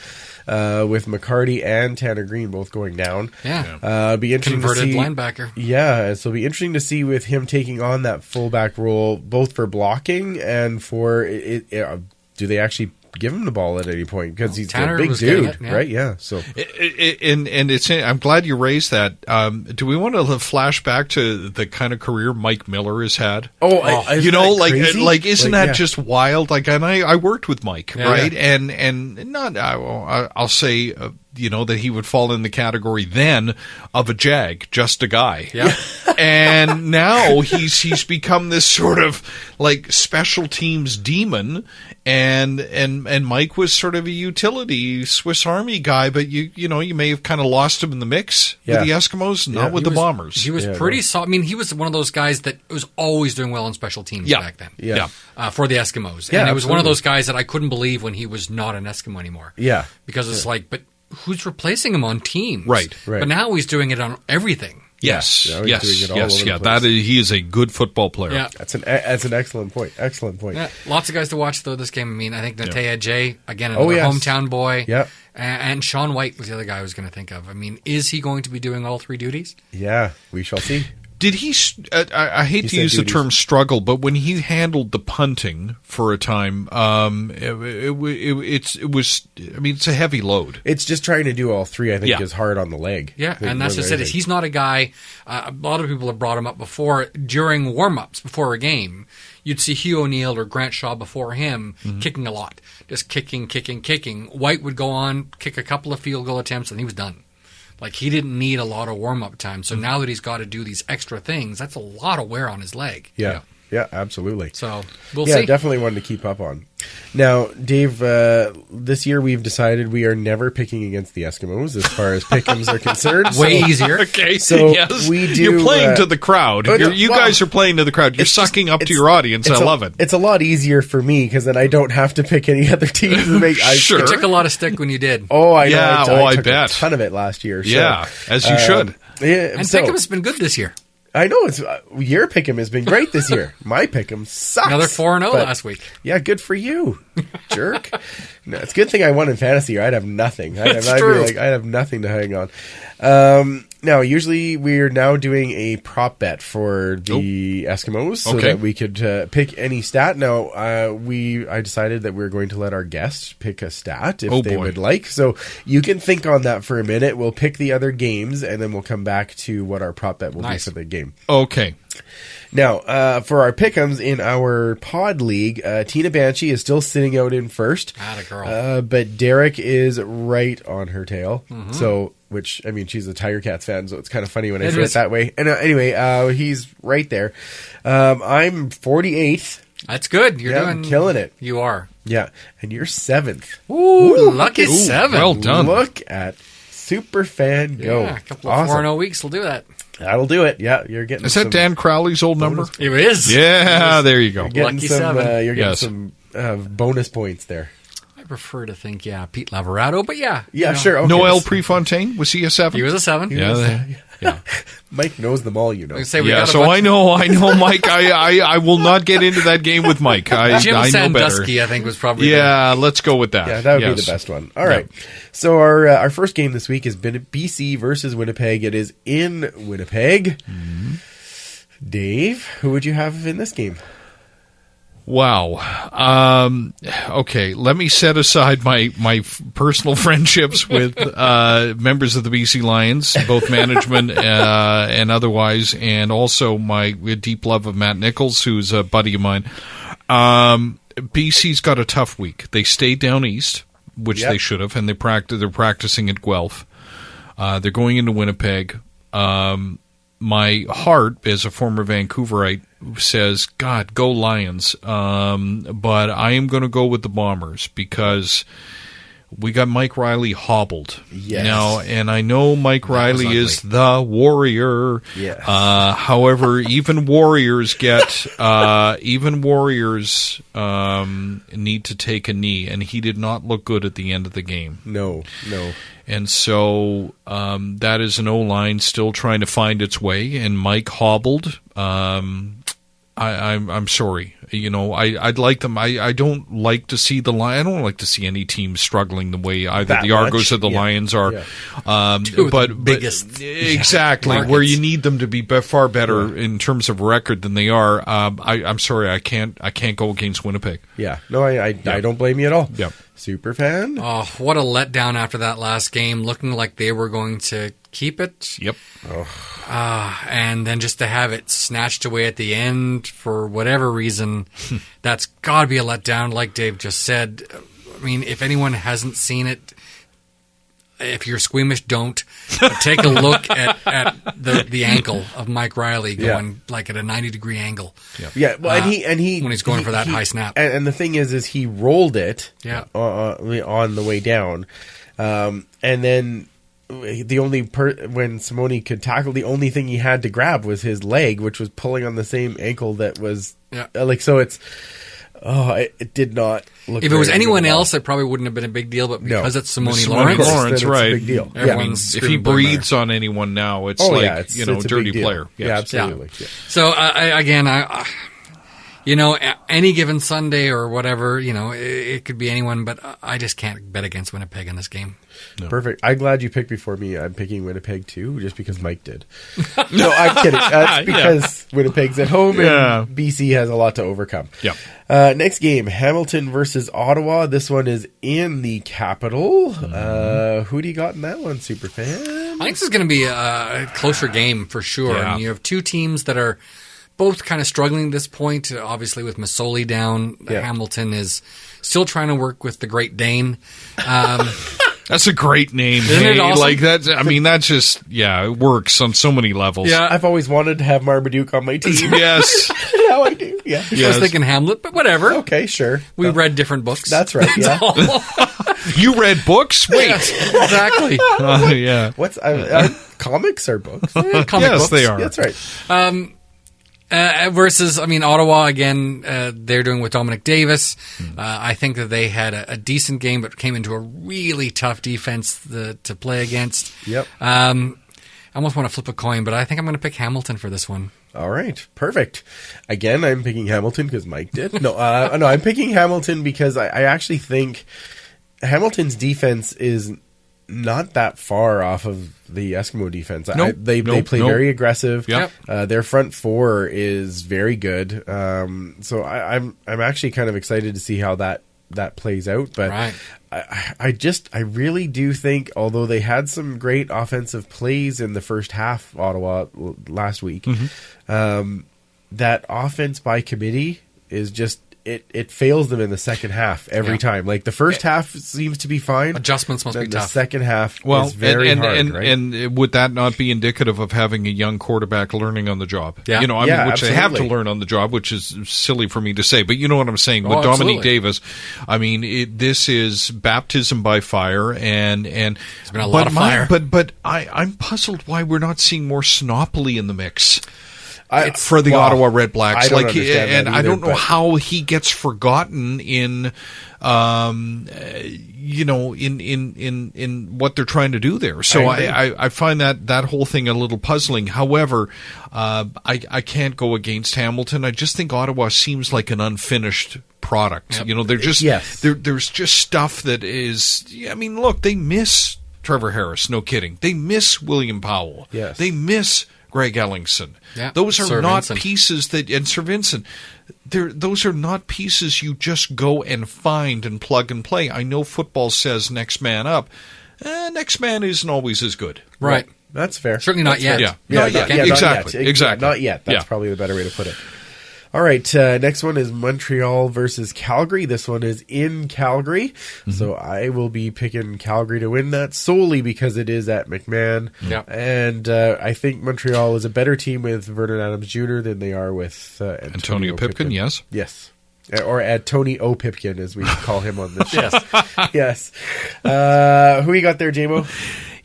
with McCarty and Tanner Green both going down. Be interesting Converted to see, linebacker. Yeah, so it'll be interesting to see with him taking on that fullback role, both for blocking and for do they actually give him the ball at any point, because he's a big dude, right? Yeah. So, and it's. I'm glad you raised that. Do we want to flash back to the kind of career Mike Miller has had? Isn't that just wild? Like, and I worked with Mike, right? And not. I'll say. That he would fall in the category then of a Jag, just a guy. Yeah. And now he's become this sort of like special teams demon, and Mike was sort of a utility Swiss Army guy, but you may have kind of lost him in the mix with the Eskimos, not with the Bombers. He was pretty solid. I mean, he was one of those guys that was always doing well in special teams back then. For the Eskimos. And it was one of those guys that I couldn't believe when he was not an Eskimo anymore. Yeah. Because it's like, but who's replacing him on teams? Right. But now he's doing it on everything. Yes. He is a good football player. Yeah. That's an excellent point. Excellent point. Yeah. Lots of guys to watch though this game. I mean, I think Natea Jay, again, another hometown boy. Yeah. And Sean White was the other guy I was going to think of. I mean, is he going to be doing all three duties? Yeah, we shall see. Did he? I hate to use the term struggle, but when he handled the punting for a time, it was. I mean, it's a heavy load. It's just trying to do all three. I think is hard on the leg. Yeah, and that's just it. He's not a guy. A lot of people have brought him up before during warm-ups before a game. You'd see Hugh O'Neill or Grant Shaw before him kicking a lot, just kicking. White would go on, kick a couple of field goal attempts, and he was done. Like, he didn't need a lot of warm-up time. So now that he's got to do these extra things, that's a lot of wear on his leg. Yeah, absolutely. So, we'll see. Yeah, definitely one to keep up on. Now, Dave, this year we've decided we are never picking against the Eskimos as far as pick'ems are concerned. Way easier. Okay, so we do. You're playing to the crowd. You guys are playing to the crowd. You're sucking up to your audience. I love it. It's a lot easier for me because then I don't have to pick any other teams. Sure. You took a lot of stick when you did. Oh, I know. I took bet. a ton of it last year. So, yeah, as you should. Yeah, and Pick'em's been good this year. I know your pick'em has been great this year. My pick'em sucks. Another 4-0 last week. Yeah, good for you, jerk. No, it's a good thing I won in fantasy, or I'd have nothing. I'd have nothing to hang on. Now, usually we're now doing a prop bet for the Eskimos so that we could pick any stat. Now, I decided that we're going to let our guests pick a stat if they would like. So you can think on that for a minute. We'll pick the other games, and then we'll come back to what our prop bet will be for the game. Okay. Now, for our pick'ems in our pod league, Tina Banshee is still sitting out in first. Atta girl. But Derek is right on her tail. So, which, I mean, she's a Tiger Cats fan, so it's kind of funny when I say it that way. And anyway, he's right there. I'm 48th. That's good. You're killing it. You are. Yeah. And you're 7th. Ooh, lucky 7. Well done. Look at Superfan go. Yeah, a couple of 4-0 weeks will do that. That'll do it. Yeah, you're getting. Is that Dan Crowley's old number? It is. Yeah, there you go. You're lucky 7. You're getting some bonus points there. I prefer to think, Pete Lavorado, but sure. Okay. Noel Prefontaine, was he a 7? He was a 7. Yeah. Mike knows them all, you know. I know, Mike. I will not get into that game with Mike. Jim I know Sandusky, better. I think, was probably let's go with that. Yeah, that would be the best one. All right. So our first game this week has been BC versus Winnipeg. It is in Winnipeg. Dave, who would you have in this game? Wow. Okay, let me set aside my personal friendships with members of the BC Lions, both management and otherwise, and also my deep love of Matt Nichols, who's a buddy of mine. BC's got a tough week. They stayed down east, which they should have, and they're practicing at Guelph. They're going into Winnipeg. My heart, as a former Vancouverite, says, God, go Lions. But I am going to go with the Bombers because we got Mike Riley hobbled. Yes. Now, and I know Mike Riley is the warrior. Yes. However, even warriors need to take a knee, and he did not look good at the end of the game. No. And so that is an O-line still trying to find its way, and Mike hobbled. I'm sorry. I'd like them. I don't like to see I don't like to see any team struggling the way either the Argos or the Lions are. Yeah. But biggest exactly markets. where you need them to be far better in terms of record than they are. I'm sorry. I can't go against Winnipeg. Yeah. No, I don't blame you at all. Yeah. Super fan. Oh, what a letdown after that last game, looking like they were going to keep it. Yep. And then just to have it snatched away at the end for whatever reason, that's got to be a letdown, like Dave just said. I mean, if anyone hasn't seen it, if you're squeamish, don't. But take a look at the ankle of Mike Riley going like at a 90-degree angle. Yeah. Well, and he when he's going for that high snap. And the thing is he rolled it. Yeah. On the way down, and then the only when Simone could tackle, the only thing he had to grab was his leg, which was pulling on the same ankle that was so it's. It did not look. If it was anyone else, it probably wouldn't have been a big deal. But because it's Simone Lawrence, right? It's a big deal. If he breathes on anyone now, it's it's dirty player. Yes. Yeah, absolutely. Yeah. So any given Sunday or whatever, it could be anyone, but I just can't bet against Winnipeg in this game. No. Perfect. I'm glad you picked before me. I'm picking Winnipeg too, just because Mike did. No, I'm kidding. That's because Winnipeg's at home and BC has a lot to overcome. Yeah. Next game, Hamilton versus Ottawa. This one is in the capital. Who do you got in that one, Superfan? I think this is going to be a closer game for sure. Yeah. I mean, you have two teams that are both kind of struggling at this point. Obviously, with Masoli down, Hamilton is still trying to work with the Great Dane. That's a great name. Isn't it awesome? Like that's. I mean, that's just it works on so many levels. Yeah, I've always wanted to have Marmaduke on my team. Yes, now I do. Yeah, I was thinking Hamlet, but whatever. Okay, sure. We read different books. That's right. Yeah, you read books. Wait, exactly. Yeah. What's comics or books? Comic books. They are. That's right. Versus, Ottawa, again, they're doing with Dominic Davis. I think that they had a decent game, but came into a really tough defense to play against. Yep. I almost want to flip a coin, but I think I'm going to pick Hamilton for this one. All right. Perfect. Again, I'm picking Hamilton because Mike did. No, I'm picking Hamilton because I actually think Hamilton's defense is not that far off of the Eskimo defense. They play very aggressive. Yep. Their front four is very good. So I'm actually kind of excited to see how that plays out. But right. I really do think, although they had some great offensive plays in the first half, Ottawa last week, that offense by committee is just. It fails them in the second half every time. Like the first half seems to be fine. Adjustments must be tough. The second half is very hard, right? And would that not be indicative of having a young quarterback learning on the job? Yeah. Which absolutely. they have to learn on the job, which is silly for me to say. But you know what I'm saying. With Dominique Davis, this is baptism by fire. And it's been a lot of fire. But I'm puzzled why we're not seeing more Snopely in the mix. For the Ottawa Red Blacks, I don't know how he gets forgotten in, in what they're trying to do there. So I find that whole thing a little puzzling. However, I can't go against Hamilton. I just think Ottawa seems like an unfinished product. Yep. They're just there's just stuff that is. I mean, look, they miss Trevor Harris. No kidding. They miss William Powell. Yes. They miss Greg Ellingson. Yeah. Those are Sir not Vincent. pieces and Sir Vincent. Those are not pieces you just go and find and plug and play. I know football says next man up. Next man isn't always as good. Right. That's fair. Certainly not yet. Yeah. Not yet. Exactly. Not yet. That's probably the better way to put it. All right, next one is Montreal versus Calgary. This one is in Calgary, so I will be picking Calgary to win that solely because it is at McMahon. Yeah. And I think Montreal is a better team with Vernon Adams Jr. than they are with Antonio Pipkin, yes. Yes. Or at Tony O. Pipkin, as we call him on this show. Yes. Who you got there, Jaimo?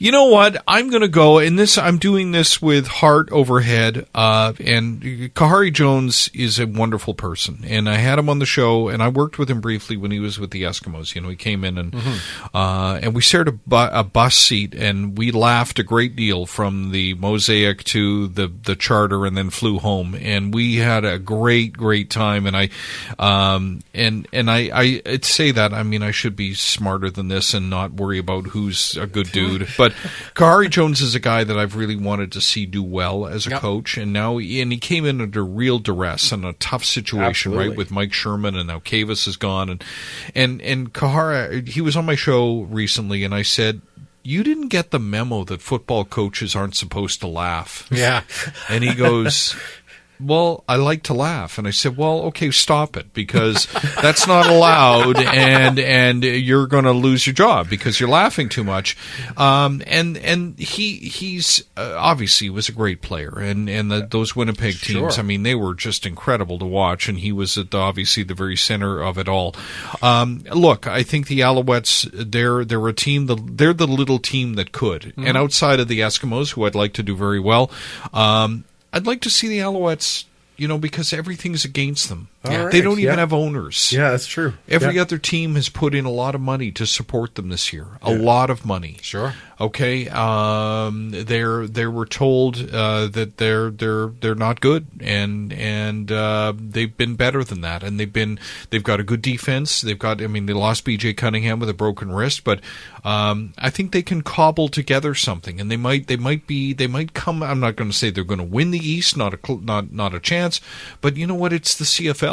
You know what? I'm going to go, and I'm doing this with heart overhead, and Kahari Jones is a wonderful person, and I had him on the show, and I worked with him briefly when he was with the Eskimos. He came in, and we shared a bus seat, and we laughed a great deal from the Mosaic to the charter, and then flew home, and we had a great time, and I say that, I mean, I should be smarter than this and not worry about who's a good dude, but Kahari Jones is a guy that I've really wanted to see do well as a coach, and now he came in under real duress and a tough situation, right, with Mike Sherman, and now Kavis is gone, and Kahari, he was on my show recently, and I said, you didn't get the memo that football coaches aren't supposed to laugh. Yeah. And he goes, well, I like to laugh. And I said, well, okay, stop it, because that's not allowed, and you're going to lose your job because you're laughing too much. And he's obviously was a great player, and those Winnipeg teams, I mean, they were just incredible to watch, and he was obviously the very center of it all. Look, I think the Alouettes, they're a team, they're the little team that could. And outside of the Eskimos, who I'd like to do very well, I'd like to see the Alouettes, because everything's against them. Right. They don't even have owners. Yeah, that's true. Every other team has put in a lot of money to support them this year. A lot of money. Sure. Okay. They were told that they're not good, and they've been better than that. And they've got a good defense. They lost B.J. Cunningham with a broken wrist, but I think they can cobble together something, and they might come. I'm not going to say they're going to win the East, not a chance, but you know what? It's the CFL.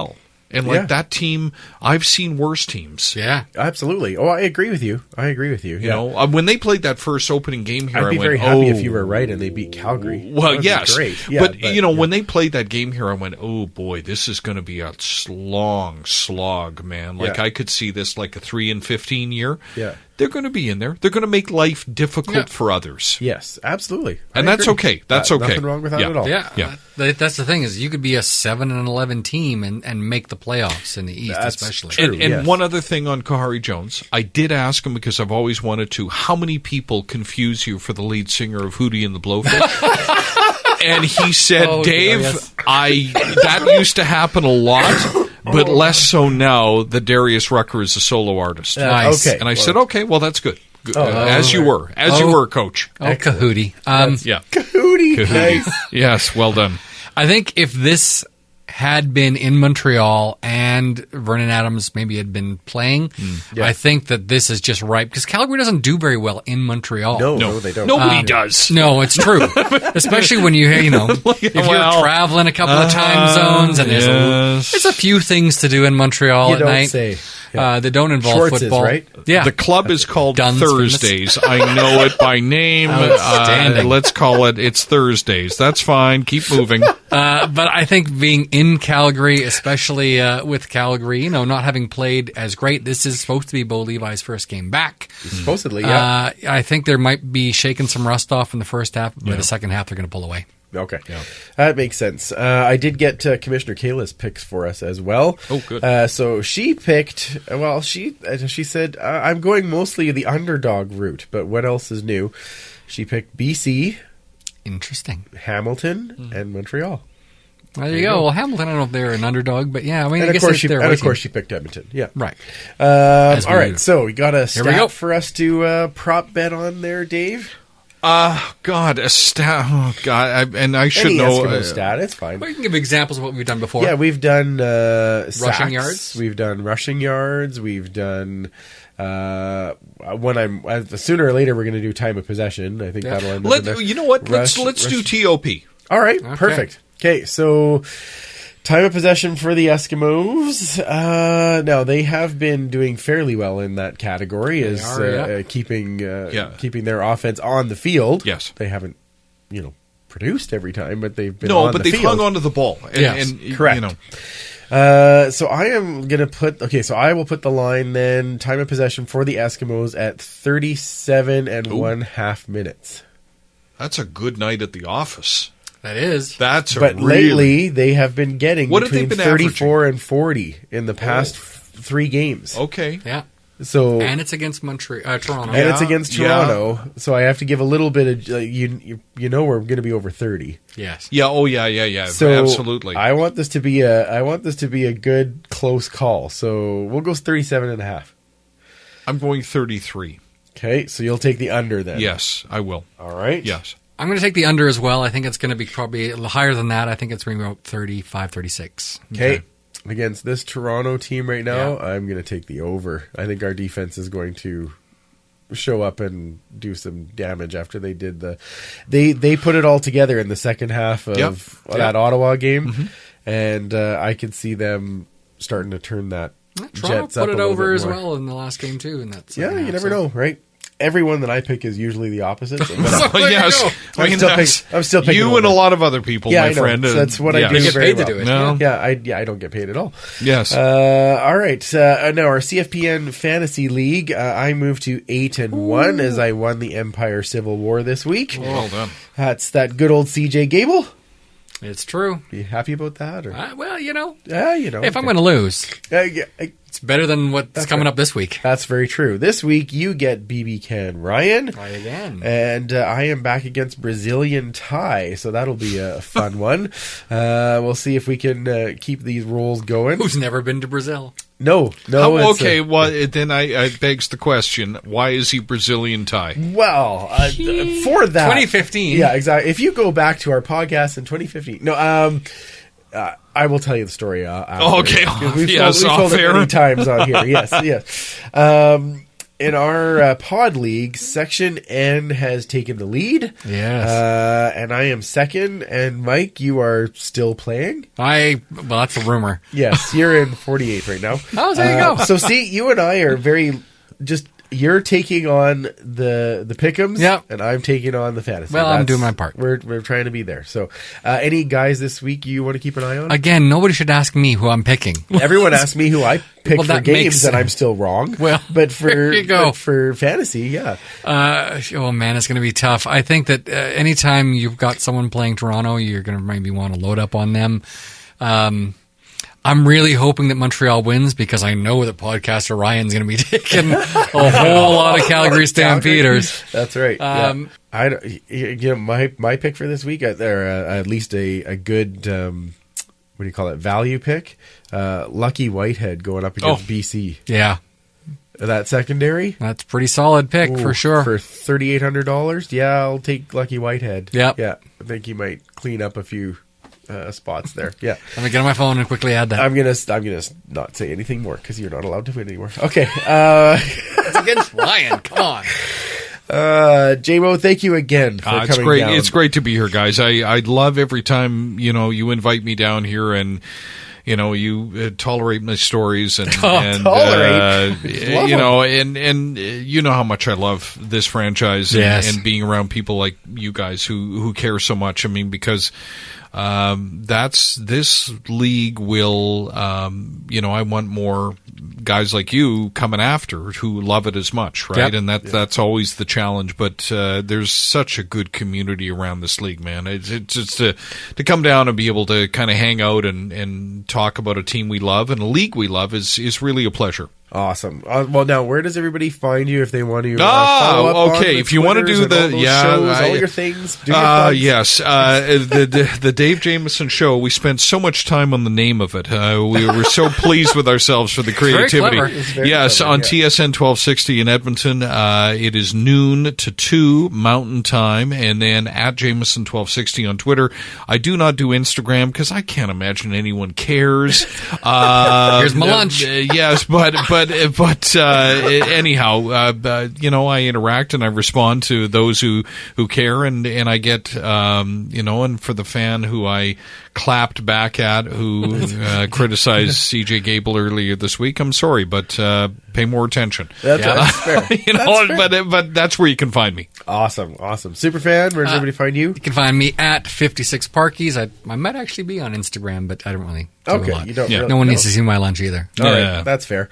And that team, I've seen worse teams. Yeah, absolutely. Oh, I agree with you. You know, when they played that first opening game here, I'd be very happy if you were right and they beat Calgary. Well, yes, great. Yeah, but when they played that game here, I went, oh boy, this is going to be a long slog, man. Like I could see this like a 3-15 year. Yeah. They're going to be in there. They're going to make life difficult for others. Yes, absolutely. And that's okay. That's okay. Nothing wrong with that at all. Yeah. That's the thing, is you could be a 7-11 team and make the playoffs in the East, especially. True, and one other thing on Kahari Jones, I did ask him, because I've always wanted to, how many people confuse you for the lead singer of Hootie and the Blowfish? And he said, Dave, that used to happen a lot. But less so now that Darius Rucker is a solo artist. Nice. Okay. And I said, okay, well, that's good. As you were, Coach. Kahootie. Kahootie. Nice. Yes, well done. I think if this had been in Montreal and Vernon Adams maybe had been playing, I think that this is just ripe, because Calgary doesn't do very well in Montreal. No, they don't. Nobody does. No, it's true. Especially when you hear, if you're traveling a couple of time zones, and there's a few things to do in Montreal at night. Say. That don't involve Schwartz's, football. Right? Yeah. The club is called Dunn's Thursdays. I know it by name. Let's call it's Thursdays. That's fine. Keep moving. But I think being in Calgary, especially with Calgary, not having played as great, this is supposed to be Bo Levi's first game back. Supposedly, yeah. I think there might be shaking some rust off in the first half, but by the second half they're going to pull away. Okay. Yeah. That makes sense. I did get Commissioner Kayla's picks for us as well. Oh, good. So she picked, she said, I'm going mostly the underdog route, but what else is new? She picked BC. Interesting. Hamilton and Montreal. Well, there you go. Well, Hamilton, I don't know if they're an underdog, but yeah, I mean, I guess of course she picked Edmonton. Yeah. Right. All right, so we got a stat for us to prop bet on there, Dave. God, a stat. Oh, God, I should know. Eskimo stat, it's fine. Well, you can give examples of what we've done before. Yeah, we've done rushing yards. We've done rushing yards. We've done. Sooner or later, we're going to do time of possession. I think that'll end up. You know what? Let's do TOP. All right, perfect. Okay, so. Time of possession for the Eskimos. Now, they have been doing fairly well in that category, keeping their offense on the field. Yes. They haven't, produced every time, but they've been on the field. No, but they've hung onto the ball. Correct. So I am going to so I will put the line then, time of possession for the Eskimos at 37 and 1/2 minutes. That's a good night at the office. That is. But lately, they have been getting between 34 averaging? and 40 in the past 3 games. Okay. Yeah. So and it's against Toronto. And it's against Toronto. So I have to give a little bit of you know we're going to be over 30. Yes. Yeah. Oh yeah. So absolutely. I want this to be a good close call. So we'll go 37.5. I'm going 33. Okay, so you'll take the under then. Yes, I will. All right. Yes. I'm going to take the under as well. I think it's going to be probably a little higher than that. I think it's going to be about 35, 36. Okay. Against this Toronto team right now, I'm going to take the over. I think our defense is going to show up and do some damage after they did they put it all together in the second half of that Ottawa game, and I could see them starting to turn that Toronto Jets up put it a little over bit as more. well in the last game too. And that's you never know, right? Everyone that I pick is usually the opposite. So yes, I'm still picking you and a lot of other people, my friend. So that's what I do. You get very paid well. to do it. No. I don't get paid at all. Yes. All right. Now our CFPN Fantasy League. I moved to 8-1 as I won the Empire Civil War this week. Well done. That's that good old CJ Gable. It's true. Are you happy about that? Or? Well, you know. If I'm going to lose. It's better than what's coming up this week. That's very true. This week you get BB Can Ryan. Right again. And I am back against Brazilian Ty, so that'll be a fun one. We'll see if we can keep these rolls going. Who's never been to Brazil? No. Okay, then I begs the question, why is he Brazilian Ty? Well, for that... 2015. Yeah, exactly. If you go back to our podcast in 2015... No, I will tell you the story after. Okay. We've told it many times on here. Yes. In our pod league, Section N has taken the lead. Yes. And I am second. And Mike, you are still playing? Well, that's a rumor. Yes, you're in 48 right now. Oh, there you go. So see, you and I are very just... You're taking on the pick'ems, and I'm taking on the fantasy. Well, I'm doing my part. We're trying to be there. So, any guys this week you want to keep an eye on? Again, nobody should ask me who I'm picking. Everyone asks me who I pick for games, and I'm still wrong. Well, but there you go. For fantasy, yeah. Oh man, it's going to be tough. I think that anytime you've got someone playing Toronto, you're going to maybe want to load up on them. I'm really hoping that Montreal wins because I know that podcaster Ryan's going to be taking a whole lot of Calgary Stampeders. That's right. My pick for this week, at least a good what do you call it? Value pick. Lucky Whitehead going up against BC. Yeah. That secondary? That's a pretty solid pick for sure. For $3,800? Yeah, I'll take Lucky Whitehead. Yep. Yeah. I think he might clean up a few spots there. Yeah. Let me get on my phone and quickly add that. I'm gonna not say anything more because you're not allowed to win anymore. Okay. It's against Ryan. Come on. Jaimo, thank you again for it's coming great. down. It's great to be here, guys. I love every time you invite me down here and you tolerate my stories and tolerate. And you know how much I love this franchise and being around people like you guys who care so much. I mean, because this league will, I want more guys like you coming after who love it as much, right? Yep. And that's always the challenge. But there's such a good community around this league, man. It's just to come down and be able to kind of hang out and talk about a team we love and a league we love is really a pleasure. Awesome. Well, now, where does everybody find you if they want to follow up okay. on if you want to do the shows, all your things, do your plugs? Yes, the Dave Jamieson show. We spent so much time on the name of it. We were so pleased with ourselves for the creativity. Yes, clever, on TSN 1260 in Edmonton, it is noon to 2 Mountain Time, and then at Jamieson 1260 on Twitter. I do not do Instagram because I can't imagine anyone cares. Here's my lunch. Yes, but anyhow, I interact and I respond to those who care, and I get, and for the fan who I clapped back at, who criticized CJ Gable earlier this week, I'm sorry, but pay more attention. That's fair. But that's where you can find me. Awesome. Superfan, where does everybody find you? You can find me at 56 Parkies. I might actually be on Instagram, but I don't really Okay, a lot. you don't Yeah. really No one know. needs to see my lunch either. All right, that's fair.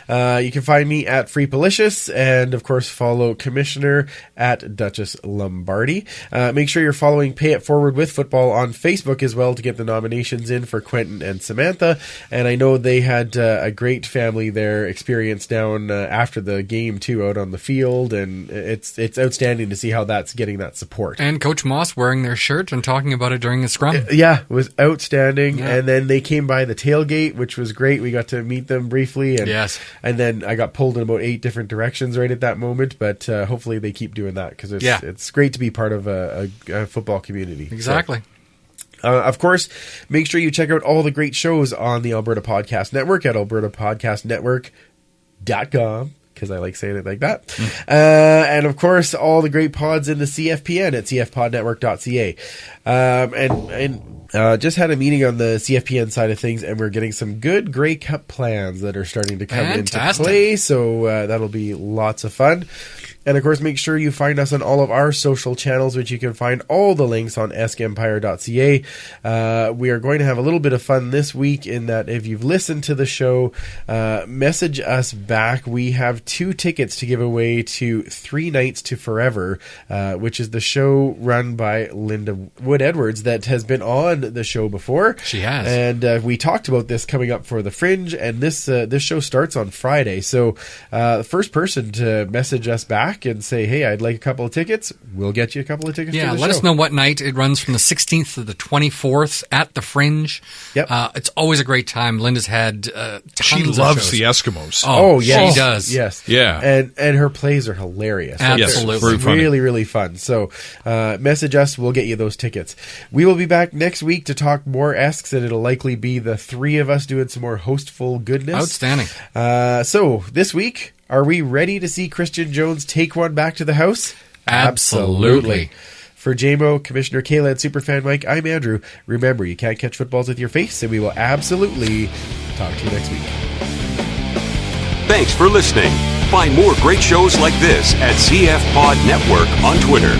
You can find me at Freepalicious, and of course follow Commissioner at Duchess Lombardi. Make sure you're following Pay It Forward with Football on Facebook as well to get the nominations in for Quentin and Samantha. And I know they had a great family there experience down after the game too, out on the field, and it's outstanding to see how that's getting that support. And Coach Moss wearing their shirt and talking about it during the scrum. Yeah, it was outstanding. Yeah. And then they came by the tailgate, which was great. We got to meet them briefly. And, yes. And then I got pulled in about 8 different directions right at that moment. But hopefully they keep doing that because it's great to be part of a football community. Exactly. So, of course, make sure you check out all the great shows on the Alberta Podcast Network at albertapodcastnetwork.com. Because I like saying it like that. And of course, all the great pods in the CFPN at cfpodnetwork.ca. And just had a meeting on the CFPN side of things, and we're getting some good Grey Cup plans that are starting to come into play. So that'll be lots of fun. And of course, make sure you find us on all of our social channels, which you can find all the links on eskempire.ca. We are going to have a little bit of fun this week in that if you've listened to the show, message us back. We have 2 tickets to give away to 3 Nights to Forever, which is the show run by Linda Wood-Edwards that has been on the show before. She has. And we talked about this coming up for the Fringe, and this show starts on Friday. So the first person to message us back and say, hey, I'd like a couple of tickets, we'll get you a couple of tickets to the show. Let us know what night. It runs from the 16th to the 24th at the Fringe. Yep. It's always a great time. Linda's had she tons loves of the Eskimos. Oh, yes. She does. Yes. Yeah. And her plays are hilarious. Absolutely. It's really, really fun. So message us, we'll get you those tickets. We will be back next week to talk more Esks, and it'll likely be the 3 of us doing some more hostful goodness. Outstanding. So this week, are we ready to see Christian Jones take one back to the house? Absolutely. For Jaimo, Commissioner Kayla, and Superfan Mike, I'm Andrew. Remember, you can't catch footballs with your face, and we will absolutely talk to you next week. Thanks for listening. Find more great shows like this at CF Pod Network on Twitter.